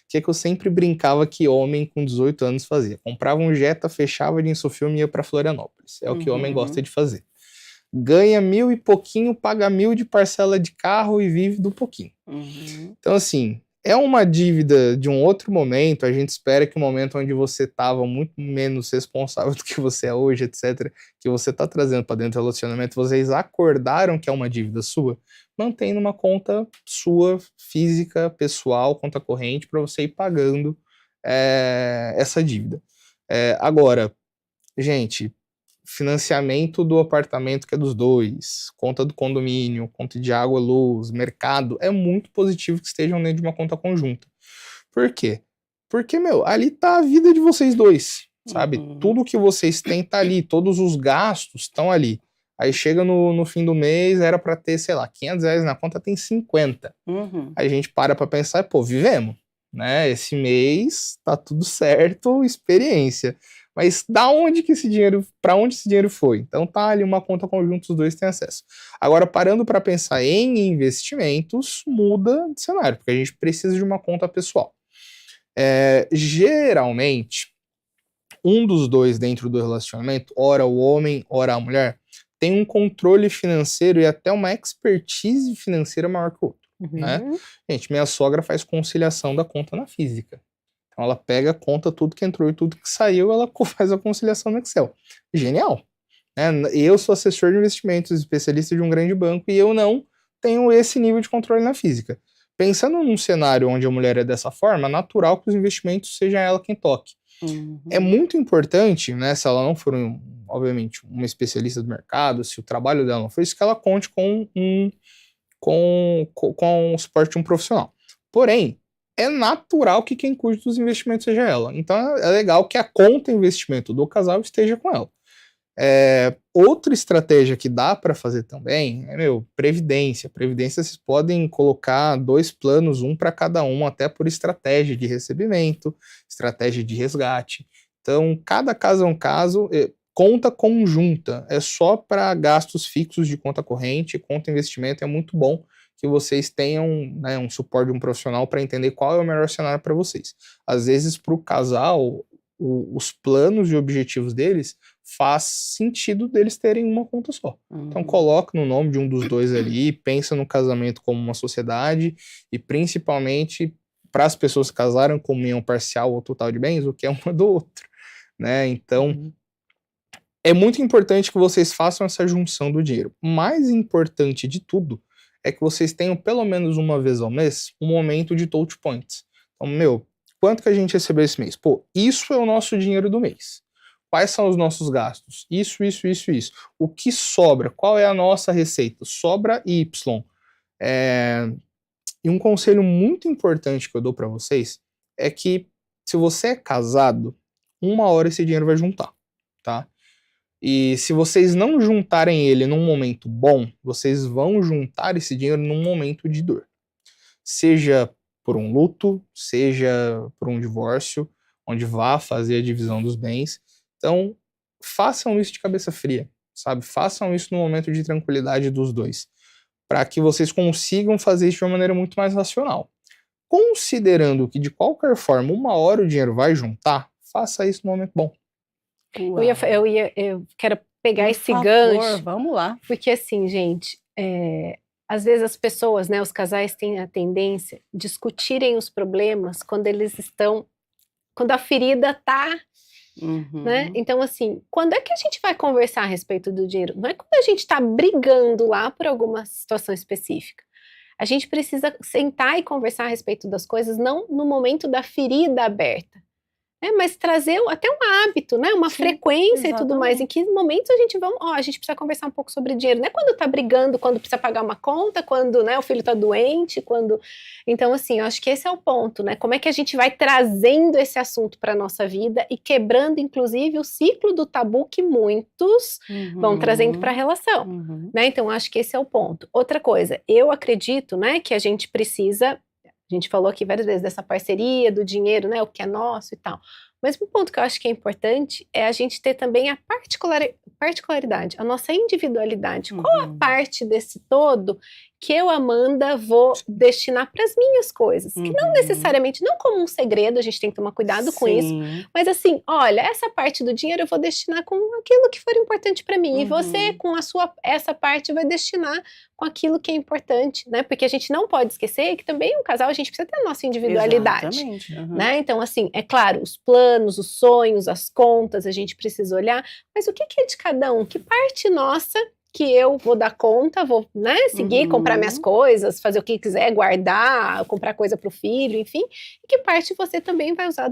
que eu sempre brincava que homem com 18 anos fazia? Comprava um Jetta, fechava de Insofilme e ia para Florianópolis. É o que homem gosta de fazer. Ganha 1.000 e pouquinho, paga 1.000 de parcela de carro e vive do pouquinho. Então, assim, é uma dívida de um outro momento. A gente espera que o momento onde você estava muito menos responsável do que você é hoje, etc., que você está trazendo para dentro do relacionamento, vocês acordaram que é uma dívida sua, mantém numa conta sua, física, pessoal, conta corrente, para você ir pagando essa dívida. Agora, gente, financiamento do apartamento que é dos dois, conta do condomínio, conta de água, luz, mercado, é muito positivo que estejam dentro de uma conta conjunta. Por quê? Porque, ali tá a vida de vocês dois, sabe? Tudo que vocês têm tá ali, todos os gastos estão ali. Aí chega no fim do mês, era para ter, sei lá, R$500 na conta, tem 50. Aí a gente para pensar, pô, vivemos, né? Esse mês tá tudo certo, experiência. Mas para onde esse dinheiro foi? Então tá ali uma conta conjunta, os dois têm acesso. Agora, parando para pensar em investimentos, muda de cenário, porque a gente precisa de uma conta pessoal. Geralmente, um dos dois dentro do relacionamento, ora o homem, ora a mulher, tem um controle financeiro e até uma expertise financeira maior que o outro. Né? Gente, minha sogra faz conciliação da conta na física. Então ela pega, conta tudo que entrou e tudo que saiu, ela faz a conciliação no Excel. Genial. Né? Eu sou assessor de investimentos, especialista de um grande banco, e eu não tenho esse nível de controle na física. Pensando num cenário onde a mulher é dessa forma, é natural que os investimentos seja ela quem toque. É muito importante, né, se ela não for, obviamente, uma especialista do mercado, se o trabalho dela não for isso, que ela conte com o suporte de um profissional. Porém, é natural que quem cuide dos investimentos seja ela. Então é legal que a conta investimento do casal esteja com ela. Outra estratégia que dá para fazer também é, previdência. Previdência vocês podem colocar 2 planos, um para cada um, até por estratégia de recebimento, estratégia de resgate. Então, cada caso é um caso. Conta conjunta é só para gastos fixos de conta corrente, conta investimento é muito bom que vocês tenham, né, um suporte de um profissional para entender qual é o melhor cenário para vocês. Às vezes, para o casal, os planos e objetivos deles faz sentido deles terem uma conta só. Então, coloca no nome de um dos dois ali, pensa no casamento como uma sociedade e, principalmente, para as pessoas que casaram com união parcial ou total de bens, o que é uma do outro. Né? Então, é muito importante que vocês façam essa junção do dinheiro. Mais importante de tudo é que vocês tenham pelo menos uma vez ao mês um momento de touch points. Então, quanto que a gente recebeu esse mês? Pô, isso é o nosso dinheiro do mês. Quais são os nossos gastos? Isso. O que sobra? Qual é a nossa receita? Sobra Y. E um conselho muito importante que eu dou para vocês é que se você é casado, uma hora esse dinheiro vai juntar, tá? E se vocês não juntarem ele num momento bom, vocês vão juntar esse dinheiro num momento de dor. Seja por um luto, seja por um divórcio, onde vá fazer a divisão dos bens. Então, façam isso de cabeça fria, sabe? Façam isso no momento de tranquilidade dos dois, para que vocês consigam fazer isso de uma maneira muito mais racional. Considerando que, de qualquer forma, uma hora o dinheiro vai juntar, faça isso no momento bom. Eu quero pegar esse gancho. Vamos lá. Porque assim, gente, às vezes as pessoas, né, os casais têm a tendência de discutirem os problemas quando a ferida tá né? Então, assim, quando é que a gente vai conversar a respeito do dinheiro? Não é quando a gente está brigando lá por alguma situação específica. A gente precisa sentar e conversar a respeito das coisas, não no momento da ferida aberta. Mas trazer até um hábito, né? Uma frequência e tudo mais. Em que momentos a gente a gente precisa conversar um pouco sobre dinheiro. Não é quando tá brigando, quando precisa pagar uma conta, quando, né, o filho tá doente, quando... Então, assim, eu acho que esse é o ponto, né? Como é que a gente vai trazendo esse assunto para nossa vida e quebrando, inclusive, o ciclo do tabu que muitos vão trazendo para a relação, né? Então, acho que esse é o ponto. Outra coisa, eu acredito, né, que a gente precisa... A gente falou aqui várias vezes dessa parceria, do dinheiro, né, o que é nosso e tal. Mas um ponto que eu acho que é importante é a gente ter também a particularidade, a nossa individualidade. Qual a parte desse todo que eu, Amanda, vou destinar para as minhas coisas? Que não necessariamente, não como um segredo, a gente tem que tomar cuidado com isso. Mas assim, olha, essa parte do dinheiro eu vou destinar com aquilo que for importante para mim. E você, com essa parte, vai destinar com aquilo que é importante, né? Porque a gente não pode esquecer que também um casal, a gente precisa ter a nossa individualidade. Exatamente. Né? Então, assim, é claro, os planos, os sonhos, as contas, a gente precisa olhar, mas o que é de cada um? Que parte nossa que eu vou dar conta, vou, né, seguir, comprar minhas coisas, fazer o que quiser, guardar, comprar coisa para o filho, enfim, e que parte você também vai usar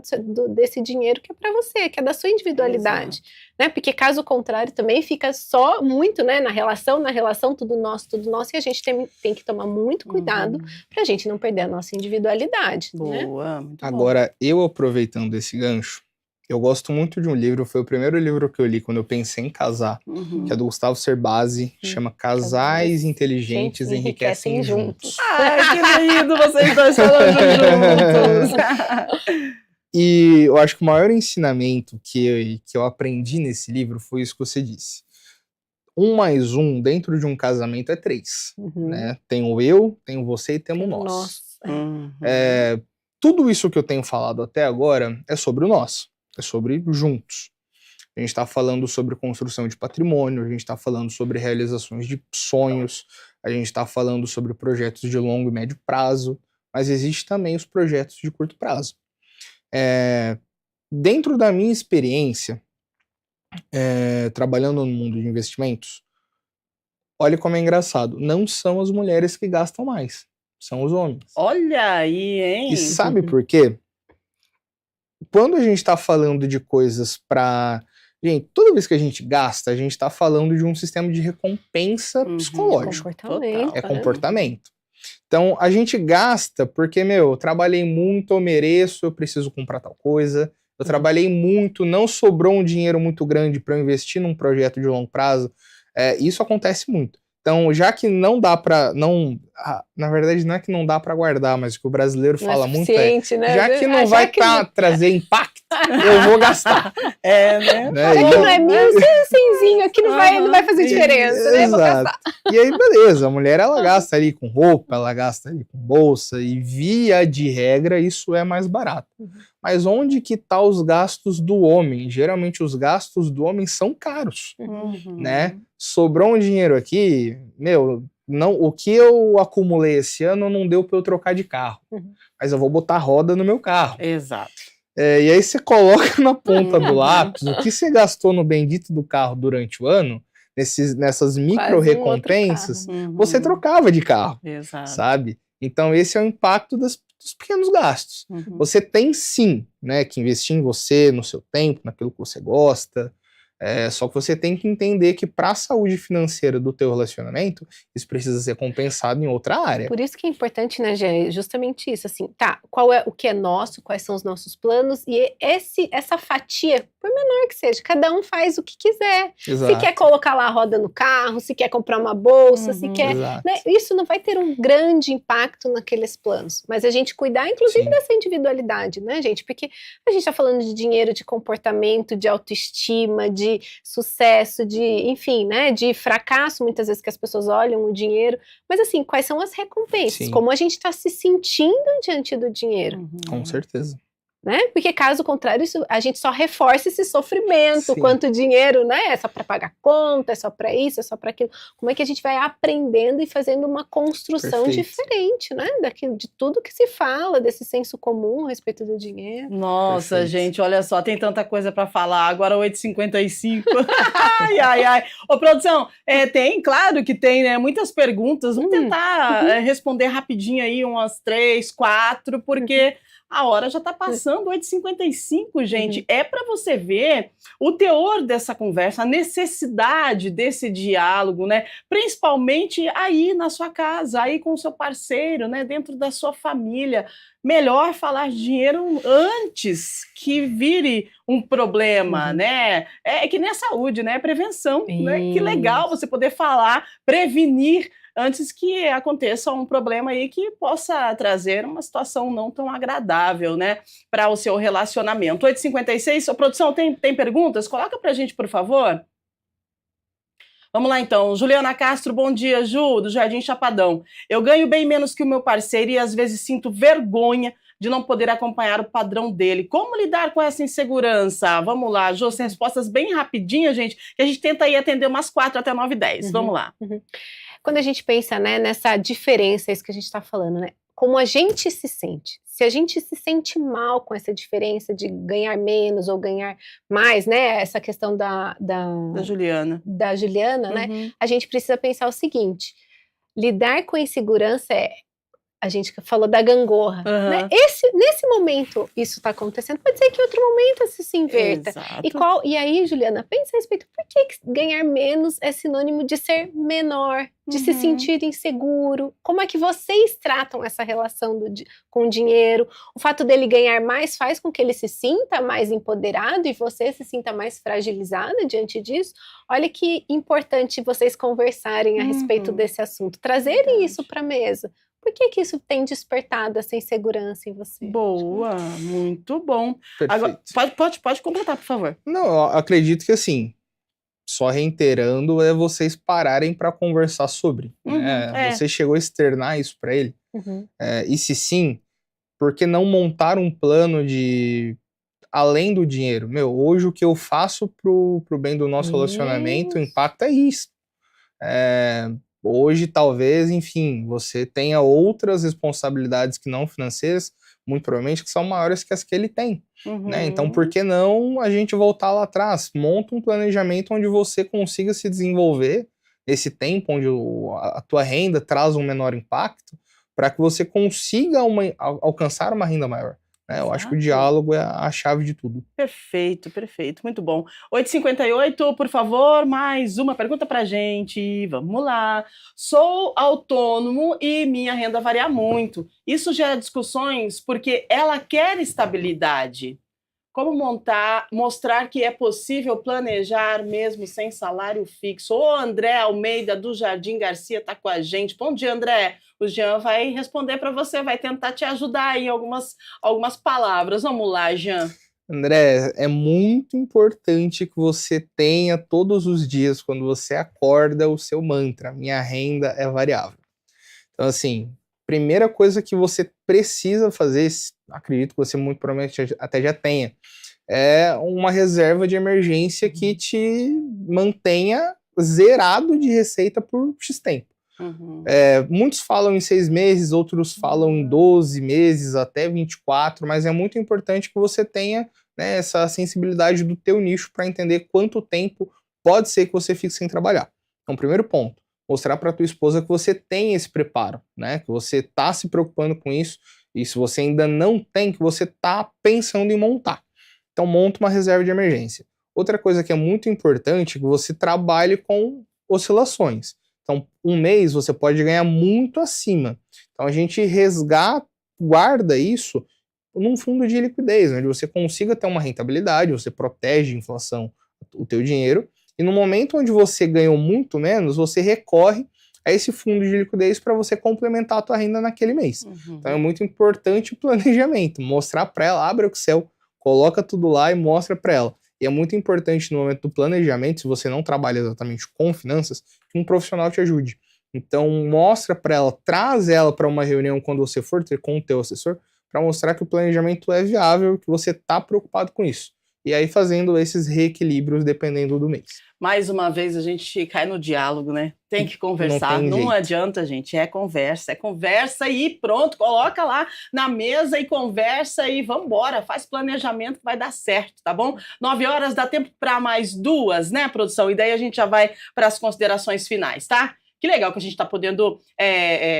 desse dinheiro que é para você, que é da sua individualidade, né, porque caso contrário também fica só muito, né, na relação, tudo nosso, e a gente tem que tomar muito cuidado para a gente não perder a nossa individualidade. Boa, né? muito Agora, eu aproveitando esse gancho, eu gosto muito de um livro, foi o primeiro livro que eu li quando eu pensei em casar, que é do Gustavo Cerbasi, chama Casais Inteligentes Enriquecem Juntos. Ai, que lindo vocês dois falando juntos! E eu acho que o maior ensinamento que eu aprendi nesse livro foi isso que você disse. 1 mais 1 dentro de um casamento é 3, né? Tem o eu, tem o você e temos o nós. Tudo isso que eu tenho falado até agora é sobre o nós. É sobre juntos. A gente está falando sobre construção de patrimônio, a gente está falando sobre realizações de sonhos, a gente está falando sobre projetos de longo e médio prazo, mas existe também os projetos de curto prazo. Dentro da minha experiência, trabalhando no mundo de investimentos, olha como é engraçado, não são as mulheres que gastam mais, são os homens. Olha aí, hein? E sabe por quê? Quando a gente está falando de coisas para... Gente, toda vez que a gente gasta, a gente está falando de um sistema de recompensa psicológico. Comportamento. É comportamento. Então, a gente gasta porque, eu trabalhei muito, eu mereço, eu preciso comprar tal coisa. Eu trabalhei muito, não sobrou um dinheiro muito grande para eu investir num projeto de longo prazo. Isso acontece muito. Então, já que não dá para... na verdade, não é que não dá para guardar, mas o que o brasileiro fala muito né? Já que não vai trazer impacto, eu vou gastar. Né? Já que não é mil, cenzinho, aqui não vai fazer diferença, né? Exato. E aí, beleza, a mulher, ela gasta ali com roupa, ela gasta ali com bolsa, e via de regra, isso é mais barato. Mas onde que tá os gastos do homem? Geralmente, os gastos do homem são caros, né? Sobrou um dinheiro aqui, não, o que eu acumulei esse ano não deu para eu trocar de carro, mas eu vou botar roda no meu carro. Exato. E aí você coloca na ponta do lápis o que você gastou no bendito do carro durante o ano, nessas micro recompensas, você trocava de carro, sabe? Então esse é o impacto dos pequenos gastos. Você tem sim, né, que investir em você, no seu tempo, naquilo que você gosta. Só que você tem que entender que para a saúde financeira do teu relacionamento, isso precisa ser compensado em outra área. Por isso que é importante, né, Gê, justamente isso, assim, qual é o que é nosso, quais são os nossos planos, e essa fatia, por menor que seja, cada um faz o que quiser. Exato. Se quer colocar lá a roda no carro, se quer comprar uma bolsa, se quer... Né, isso não vai ter um grande impacto naqueles planos, mas a gente cuidar, inclusive, dessa individualidade, né, gente? Porque a gente tá falando de dinheiro, de comportamento, de autoestima, de sucesso, enfim, né, de fracasso, muitas vezes que as pessoas olham o dinheiro, mas assim, quais são as recompensas? Como a gente está se sentindo diante do dinheiro? Com certeza. né? Porque caso contrário, a gente só reforça esse sofrimento, Sim. quanto dinheiro, né? É só para pagar conta, é só para isso, é só para aquilo. Como é que a gente vai aprendendo e fazendo uma construção diferente, né? De tudo que se fala, desse senso comum a respeito do dinheiro. Nossa, gente, olha só, tem tanta coisa para falar. Agora 8h55. Ai, ai, ai. Ô, produção, tem, claro que tem, né? Muitas perguntas. Vamos tentar responder rapidinho aí, umas 3, 4, porque a hora já está passando, 8h55, gente. É para você ver o teor dessa conversa, a necessidade desse diálogo, né? Principalmente aí na sua casa, aí com o seu parceiro, né? Dentro da sua família. Melhor falar de dinheiro antes que vire um problema, né? É que nem a saúde, né? Prevenção, né? Que legal você poder falar, prevenir antes que aconteça um problema aí que possa trazer uma situação não tão agradável, né, para o seu relacionamento. 8h56, produção, tem perguntas? Coloca pra gente, por favor. Vamos lá, então. Juliana Castro, bom dia, Ju, do Jardim Chapadão. Eu ganho bem menos que o meu parceiro e às vezes sinto vergonha de não poder acompanhar o padrão dele. Como lidar com essa insegurança? Vamos lá, Ju, sem respostas bem rapidinhas, gente, que a gente tenta aí atender umas 4 até 9h10. Vamos lá. Quando a gente pensa, né, nessa diferença, é isso que a gente está falando, né? Como a gente se sente. Se a gente se sente mal com essa diferença de ganhar menos ou ganhar mais, né? Essa questão da Juliana. Da Juliana, né? A gente precisa pensar o seguinte: lidar com insegurança a gente falou da gangorra, né? Nesse momento isso está acontecendo, pode ser que em outro momento isso se inverta. E aí, Juliana, pensa a respeito, por que ganhar menos é sinônimo de ser menor, de se sentir inseguro? Como é que vocês tratam essa relação com o dinheiro? O fato dele ganhar mais faz com que ele se sinta mais empoderado e você se sinta mais fragilizada diante disso? Olha que importante vocês conversarem a respeito desse assunto, trazerem isso para a mesa. Por que isso tem despertado essa insegurança em você? Boa, muito bom. Perfeito. Agora, pode completar, por favor. Não, eu acredito que assim, só reiterando, é vocês pararem para conversar sobre. Você chegou a externar isso para ele? E se sim, por que não montar um plano de além do dinheiro? Hoje o que eu faço pro bem do nosso relacionamento, o impacto é isso. Hoje, talvez, enfim, você tenha outras responsabilidades que não financeiras, muito provavelmente, que são maiores que as que ele tem. Né? Então, por que não a gente voltar lá atrás? Monta um planejamento onde você consiga se desenvolver nesse tempo, onde a tua renda traz um menor impacto, para que você consiga alcançar uma renda maior. Eu acho que o diálogo é a chave de tudo. Perfeito, muito bom. 8h58, por favor, mais uma pergunta pra gente. Vamos lá. Sou autônomo e minha renda varia muito. Isso gera discussões porque ela quer estabilidade. Como mostrar que é possível planejar mesmo sem salário fixo? O André Almeida, do Jardim Garcia, está com a gente. Bom dia, André. O Jean vai responder para você, vai tentar te ajudar aí em algumas palavras. Vamos lá, Jean. André, é muito importante que você tenha todos os dias, quando você acorda, o seu mantra: minha renda é variável. Então, assim, primeira coisa que você precisa fazer, acredito que você muito provavelmente até já tenha, é uma reserva de emergência que te mantenha zerado de receita por X tempo. Muitos falam em 6 meses, outros falam em 12 meses, até 24, mas é muito importante que você tenha, né, essa sensibilidade do teu nicho para entender quanto tempo pode ser que você fique sem trabalhar. Então, primeiro ponto, mostrar para tua esposa que você tem esse preparo, né, que você está se preocupando com isso, e se você ainda não tem, que você está pensando em montar. Então, monta uma reserva de emergência. Outra coisa que é muito importante é que você trabalhe com oscilações. Então, um mês você pode ganhar muito acima. Então, a gente guarda isso num fundo de liquidez, onde você consiga ter uma rentabilidade, você protege a inflação, o teu dinheiro, e no momento onde você ganhou muito menos, você recorre a esse fundo de liquidez para você complementar a tua renda naquele mês. Então, é muito importante o planejamento, mostrar para ela, abre o Excel, coloca tudo lá e mostra para ela. E é muito importante no momento do planejamento, se você não trabalha exatamente com finanças, que um profissional te ajude. Então, mostra para ela, traz ela para uma reunião quando você for ter com o teu assessor, para mostrar que o planejamento é viável, que você está preocupado com isso. E aí fazendo esses reequilíbrios dependendo do mês. Mais uma vez a gente cai no diálogo, né? Tem que conversar, não adianta, gente, é conversa e pronto, coloca lá na mesa e conversa e vambora, faz planejamento que vai dar certo, tá bom? 9 horas, dá tempo para mais 2, né, produção? E daí a gente já vai para as considerações finais, tá? Que legal que a gente está podendo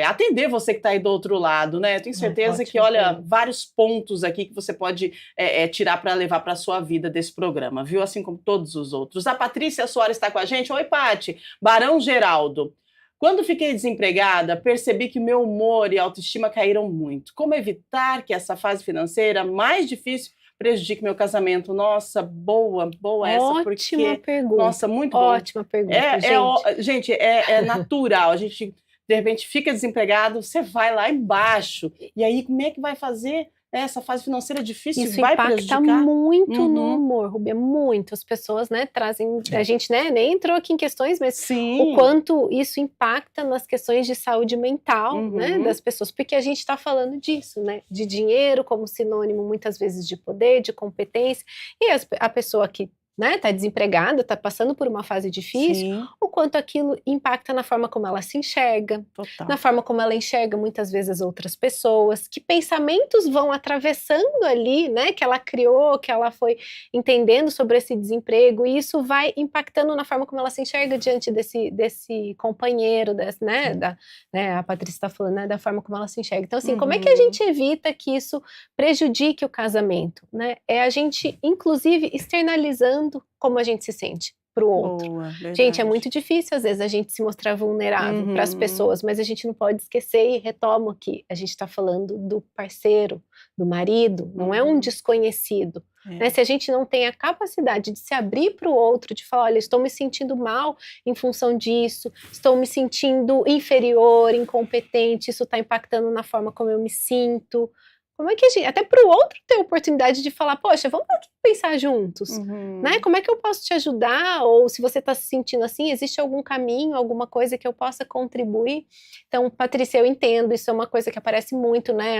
atender você que está aí do outro lado, né? Eu tenho certeza que, olha, vários pontos aqui que você pode tirar para levar para a sua vida desse programa, viu? Assim como todos os outros. A Patrícia Soares está com a gente. Oi, Pati. Barão Geraldo. Quando fiquei desempregada, percebi que meu humor e autoestima caíram muito. Como evitar que essa fase financeira mais difícil prejudique meu casamento? Nossa, boa essa, porque... Ótima pergunta. Nossa, muito boa. Ótima pergunta, gente. Gente, é natural, a gente, de repente, fica desempregado, você vai lá embaixo, e aí como é que vai fazer? Essa fase financeira difícil isso vai impacta prejudicar? muito no humor, Rubia, muito. As pessoas, né, trazem... A gente, né, nem entrou aqui em questões, mas Sim. o quanto isso impacta nas questões de saúde mental, né, das pessoas. Porque a gente está falando disso, né, de dinheiro como sinônimo, muitas vezes, de poder, de competência. E a pessoa que, né, tá desempregada, tá passando por uma fase difícil, Sim. o quanto aquilo impacta na forma como ela se enxerga, na forma como ela enxerga muitas vezes as outras pessoas, que pensamentos vão atravessando ali, né, que ela criou, que ela foi entendendo sobre esse desemprego, e isso vai impactando na forma como ela se enxerga diante desse companheiro, a Patrícia está falando, né, da forma como ela se enxerga. Então, assim, como é que a gente evita que isso prejudique o casamento, né? É a gente, inclusive, externalizando como a gente se sente pro outro. Boa, gente, é muito difícil às vezes a gente se mostrar vulnerável para as pessoas, mas a gente não pode esquecer e retomo que a gente está falando do parceiro, do marido, não é um desconhecido. Né? Se a gente não tem a capacidade de se abrir para o outro, de falar, olha, estou me sentindo mal em função disso, estou me sentindo inferior, incompetente, isso está impactando na forma como eu me sinto. Como é que a gente, até para o outro ter a oportunidade de falar, poxa, vamos aqui pensar juntos, né? Como é que eu posso te ajudar? Ou se você está se sentindo assim, existe algum caminho, alguma coisa que eu possa contribuir? Então, Patrícia, eu entendo, isso é uma coisa que aparece muito, né?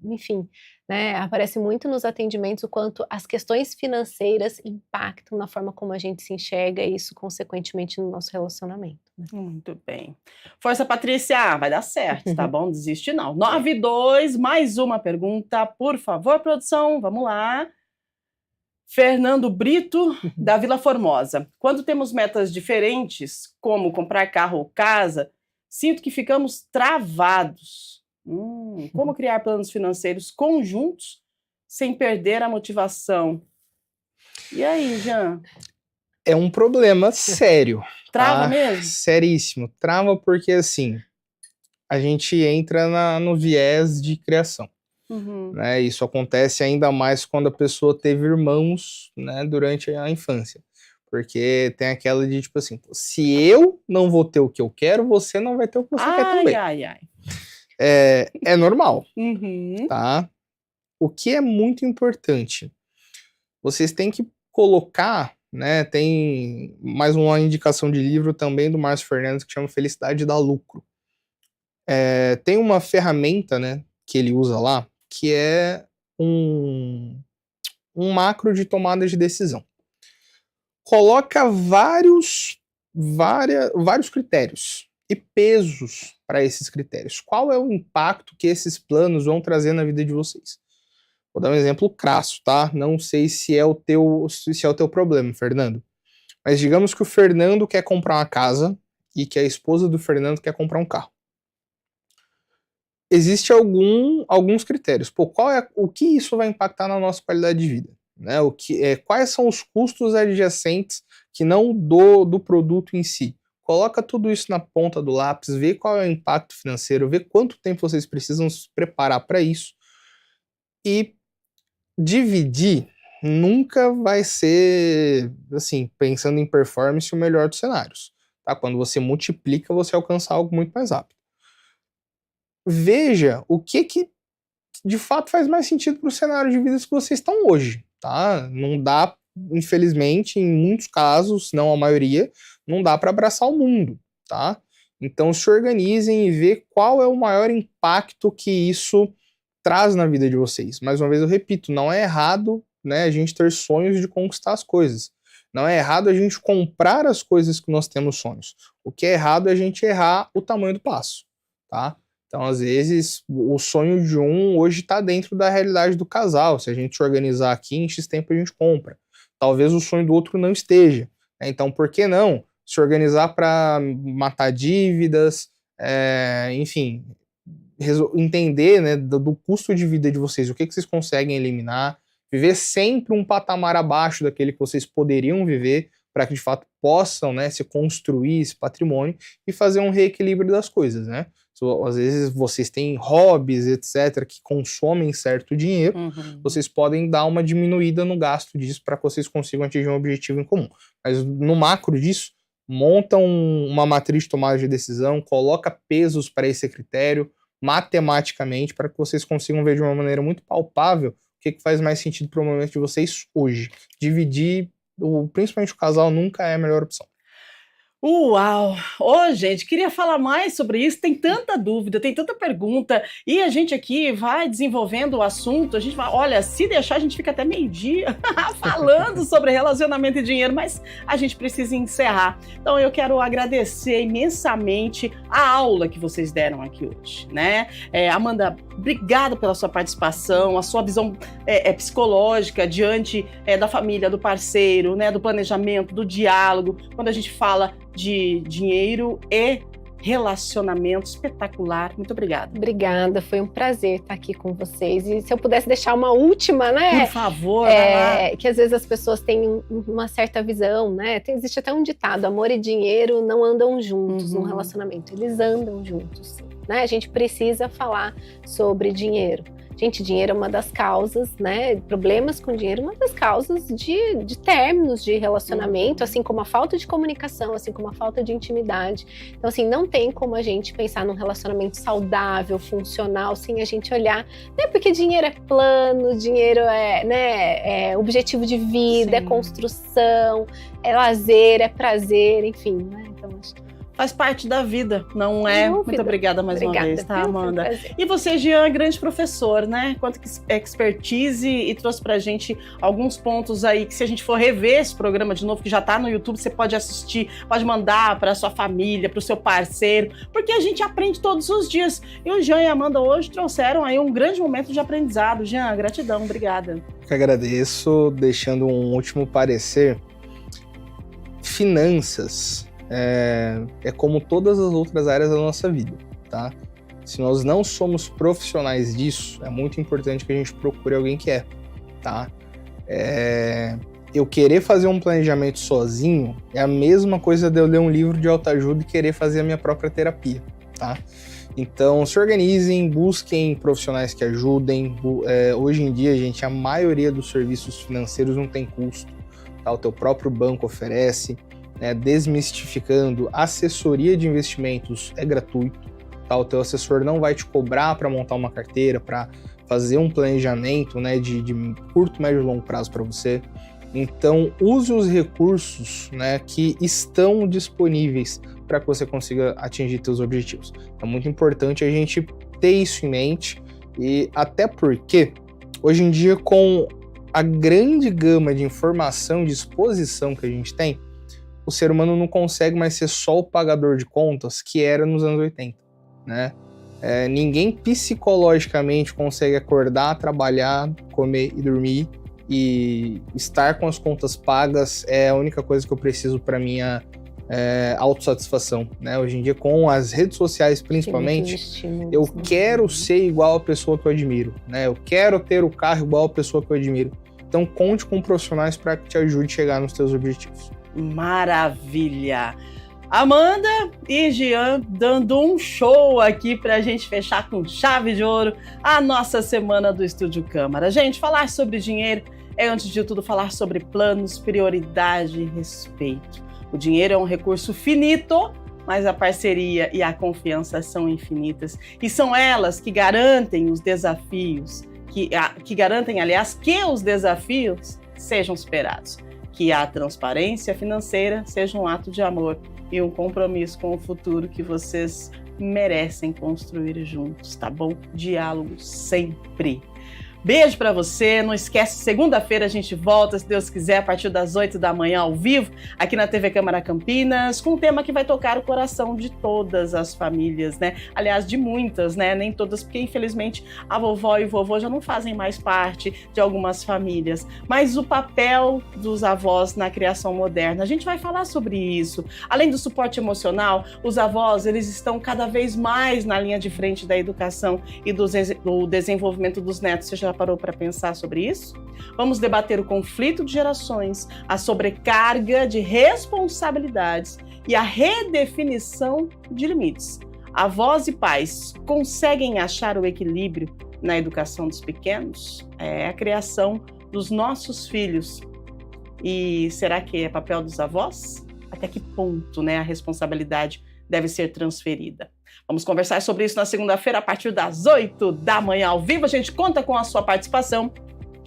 Enfim, né? Aparece muito nos atendimentos o quanto as questões financeiras impactam na forma como a gente se enxerga e isso, consequentemente, no nosso relacionamento. Né? Muito bem. Força, Patrícia, vai dar certo, tá bom? Desiste não. 9-2, mais uma pergunta, por favor, produção, vamos lá. Fernando Brito, da Vila Formosa. Quando temos metas diferentes, como comprar carro ou casa, sinto que ficamos travados. Como criar planos financeiros conjuntos sem perder a motivação? E aí, Jean? É um problema sério. Trava mesmo? Seríssimo. Trava porque, assim, a gente entra no viés de criação. Né? Isso acontece ainda mais quando a pessoa teve irmãos, né, durante a infância. Porque tem aquela de, tipo assim, se eu não vou ter o que eu quero, você não vai ter o que você quer também. É normal, tá? O que é muito importante, vocês têm que colocar, né, tem mais uma indicação de livro também do Márcio Fernandes que chama Felicidade dá Lucro. Tem uma ferramenta, né, que ele usa lá, que é um macro de tomada de decisão. Coloca vários critérios e pesos para esses critérios. Qual é o impacto que esses planos vão trazer na vida de vocês? Vou dar um exemplo crasso, tá? Não sei se é o teu problema, Fernando. Mas digamos que o Fernando quer comprar uma casa e que a esposa do Fernando quer comprar um carro. Existem alguns critérios. O que isso vai impactar na nossa qualidade de vida? Né? Quais são os custos adjacentes que não do produto em si? Coloca tudo isso na ponta do lápis, vê qual é o impacto financeiro, vê quanto tempo vocês precisam se preparar para isso. E dividir nunca vai ser, assim, pensando em performance, o melhor dos cenários. Tá? Quando você multiplica, você alcança algo muito mais rápido. Veja o que de fato faz mais sentido para o cenário de vida que vocês estão hoje, tá? Não dá, infelizmente, em muitos casos, não a maioria, não dá para abraçar o mundo, tá? Então se organizem e vê qual é o maior impacto que isso traz na vida de vocês. Mais uma vez eu repito, não é errado, né, a gente ter sonhos de conquistar as coisas. Não é errado a gente comprar as coisas que nós temos sonhos. O que é errado é a gente errar o tamanho do passo, tá? Então, às vezes, o sonho de um hoje está dentro da realidade do casal. Se a gente se organizar aqui, em X tempo a gente compra. Talvez o sonho do outro não esteja. Né? Então, por que não se organizar para matar dívidas, enfim, entender, né, do custo de vida de vocês, o que vocês conseguem eliminar, viver sempre um patamar abaixo daquele que vocês poderiam viver, para que de fato possam, né, se construir esse patrimônio e fazer um reequilíbrio das coisas, né? Às vezes vocês têm hobbies, etc., que consomem certo dinheiro, vocês podem dar uma diminuída no gasto disso para que vocês consigam atingir um objetivo em comum. Mas no macro disso, monta uma matriz de tomada de decisão, coloca pesos para esse critério, matematicamente, para que vocês consigam ver de uma maneira muito palpável o que faz mais sentido para o momento de vocês hoje. Dividir, principalmente o casal, nunca é a melhor opção. Uau! Gente, queria falar mais sobre isso, tem tanta dúvida, tem tanta pergunta, e a gente aqui vai desenvolvendo o assunto, a gente vai, olha, se deixar a gente fica até meio-dia falando sobre relacionamento e dinheiro, mas a gente precisa encerrar. Então eu quero agradecer imensamente a aula que vocês deram aqui hoje, né? Amanda, obrigada pela sua participação, a sua visão psicológica diante da família, do parceiro, né, do planejamento, do diálogo, quando a gente fala de dinheiro e relacionamento espetacular. Muito obrigada. Obrigada, foi um prazer estar aqui com vocês. E se eu pudesse deixar uma última, né? Por favor, que às vezes as pessoas têm uma certa visão, né? Existe até um ditado, amor e dinheiro não andam juntos num relacionamento, eles andam juntos, né? A gente precisa falar sobre dinheiro. Gente, dinheiro é uma das causas, né? Problemas com dinheiro, uma das causas de términos de relacionamento, assim como a falta de comunicação, assim como a falta de intimidade. Então, assim, não tem como a gente pensar num relacionamento saudável, funcional, sem a gente olhar, né? Porque dinheiro é plano, dinheiro é objetivo de vida, é construção, é lazer, é prazer, enfim, né? Então, acho que faz parte da vida, não é? Muito obrigada mais uma vez, tá, Amanda? E você, Jean, grande professor, né? Quanto expertise e trouxe pra gente alguns pontos aí que se a gente for rever esse programa de novo, que já tá no YouTube, você pode assistir, pode mandar pra sua família, pro seu parceiro, porque a gente aprende todos os dias. E o Jean e a Amanda hoje trouxeram aí um grande momento de aprendizado. Jean, gratidão, obrigada. Eu que agradeço, deixando um último parecer. Finanças é como todas as outras áreas da nossa vida, tá? Se nós não somos profissionais disso, é muito importante que a gente procure alguém que tá? Eu querer fazer um planejamento sozinho é a mesma coisa de eu ler um livro de autoajuda e querer fazer a minha própria terapia, tá? Então, se organizem, busquem profissionais que ajudem. Hoje em dia, gente, a maioria dos serviços financeiros não tem custo, tá? O teu próprio banco oferece. Desmistificando, assessoria de investimentos é gratuito, tá? O teu assessor não vai te cobrar para montar uma carteira, para fazer um planejamento, né, de curto, médio e longo prazo para você. Então, use os recursos, né, que estão disponíveis para que você consiga atingir seus objetivos. É muito importante a gente ter isso em mente, e até porque, hoje em dia, com a grande gama de informação, de exposição que a gente tem, o ser humano não consegue mais ser só o pagador de contas que era nos anos 80, né? Ninguém psicologicamente consegue acordar, trabalhar, comer e dormir e estar com as contas pagas é a única coisa que eu preciso para minha autossatisfação, né? Hoje em dia, com as redes sociais principalmente, eu quero ser igual a pessoa que eu admiro, né? Eu quero ter o carro igual a pessoa que eu admiro. Então, conte com profissionais para que te ajude a chegar nos teus objetivos. Maravilha! Amanda e Jean dando um show aqui pra gente fechar com chave de ouro a nossa semana do Estúdio Câmara. Gente, falar sobre dinheiro é, antes de tudo, falar sobre planos, prioridade e respeito. O dinheiro é um recurso finito, mas a parceria e a confiança são infinitas. E são elas que garantem os desafios, que garantem, aliás, que os desafios sejam superados. Que a transparência financeira seja um ato de amor e um compromisso com o futuro que vocês merecem construir juntos, tá bom? Diálogo sempre. Beijo pra você, não esquece, segunda-feira a gente volta, se Deus quiser, a partir das 8 da manhã ao vivo, aqui na TV Câmara Campinas, com um tema que vai tocar o coração de todas as famílias, né? Aliás, de muitas, né? Nem todas, porque infelizmente a vovó e o vovô já não fazem mais parte de algumas famílias, mas o papel dos avós na criação moderna, a gente vai falar sobre isso. Além do suporte emocional, os avós, eles estão cada vez mais na linha de frente da educação e do desenvolvimento dos netos. Você já parou para pensar sobre isso? Vamos debater o conflito de gerações, a sobrecarga de responsabilidades e a redefinição de limites. Avós e pais conseguem achar o equilíbrio na educação dos pequenos? É a criação dos nossos filhos. E será que é papel dos avós? Até que ponto, né, a responsabilidade deve ser transferida? Vamos conversar sobre isso na segunda-feira, a partir das 8 da manhã ao vivo. A gente conta com a sua participação.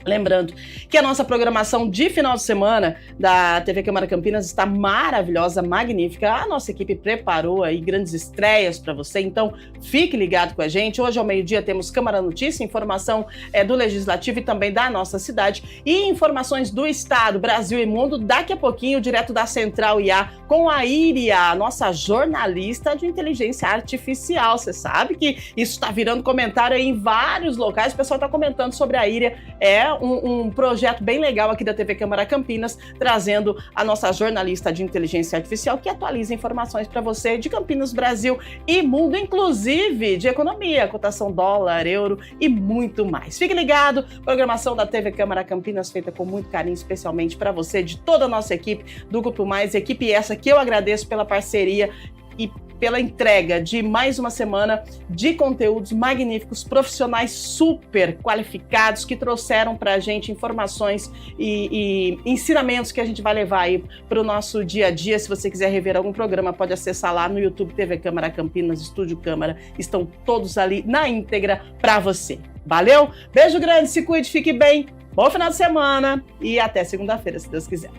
Lembrando que a nossa programação de final de semana da TV Câmara Campinas está maravilhosa, magnífica. A nossa equipe preparou aí grandes estreias para você, então fique ligado com a gente. Hoje ao meio-dia temos Câmara Notícia, informação do Legislativo e também da nossa cidade e informações do Estado, Brasil e Mundo. Daqui a pouquinho, direto da Central IA, com a Iria, nossa jornalista de inteligência artificial. Você sabe que isso está virando comentário aí em vários locais, o pessoal está comentando sobre a Iria. É um projeto bem legal aqui da TV Câmara Campinas, trazendo a nossa jornalista de inteligência artificial que atualiza informações para você de Campinas, Brasil e mundo, inclusive de economia, cotação dólar, euro e muito mais. Fique ligado, programação da TV Câmara Campinas feita com muito carinho, especialmente para você, de toda a nossa equipe do Grupo Mais, equipe essa que eu agradeço pela parceria e pela entrega de mais uma semana de conteúdos magníficos, profissionais super qualificados que trouxeram para a gente informações e ensinamentos que a gente vai levar aí para o nosso dia a dia. Se você quiser rever algum programa, pode acessar lá no YouTube TV Câmara Campinas, Estúdio Câmara, estão todos ali na íntegra para você. Valeu? Beijo grande, se cuide, fique bem, bom final de semana e até segunda-feira, se Deus quiser.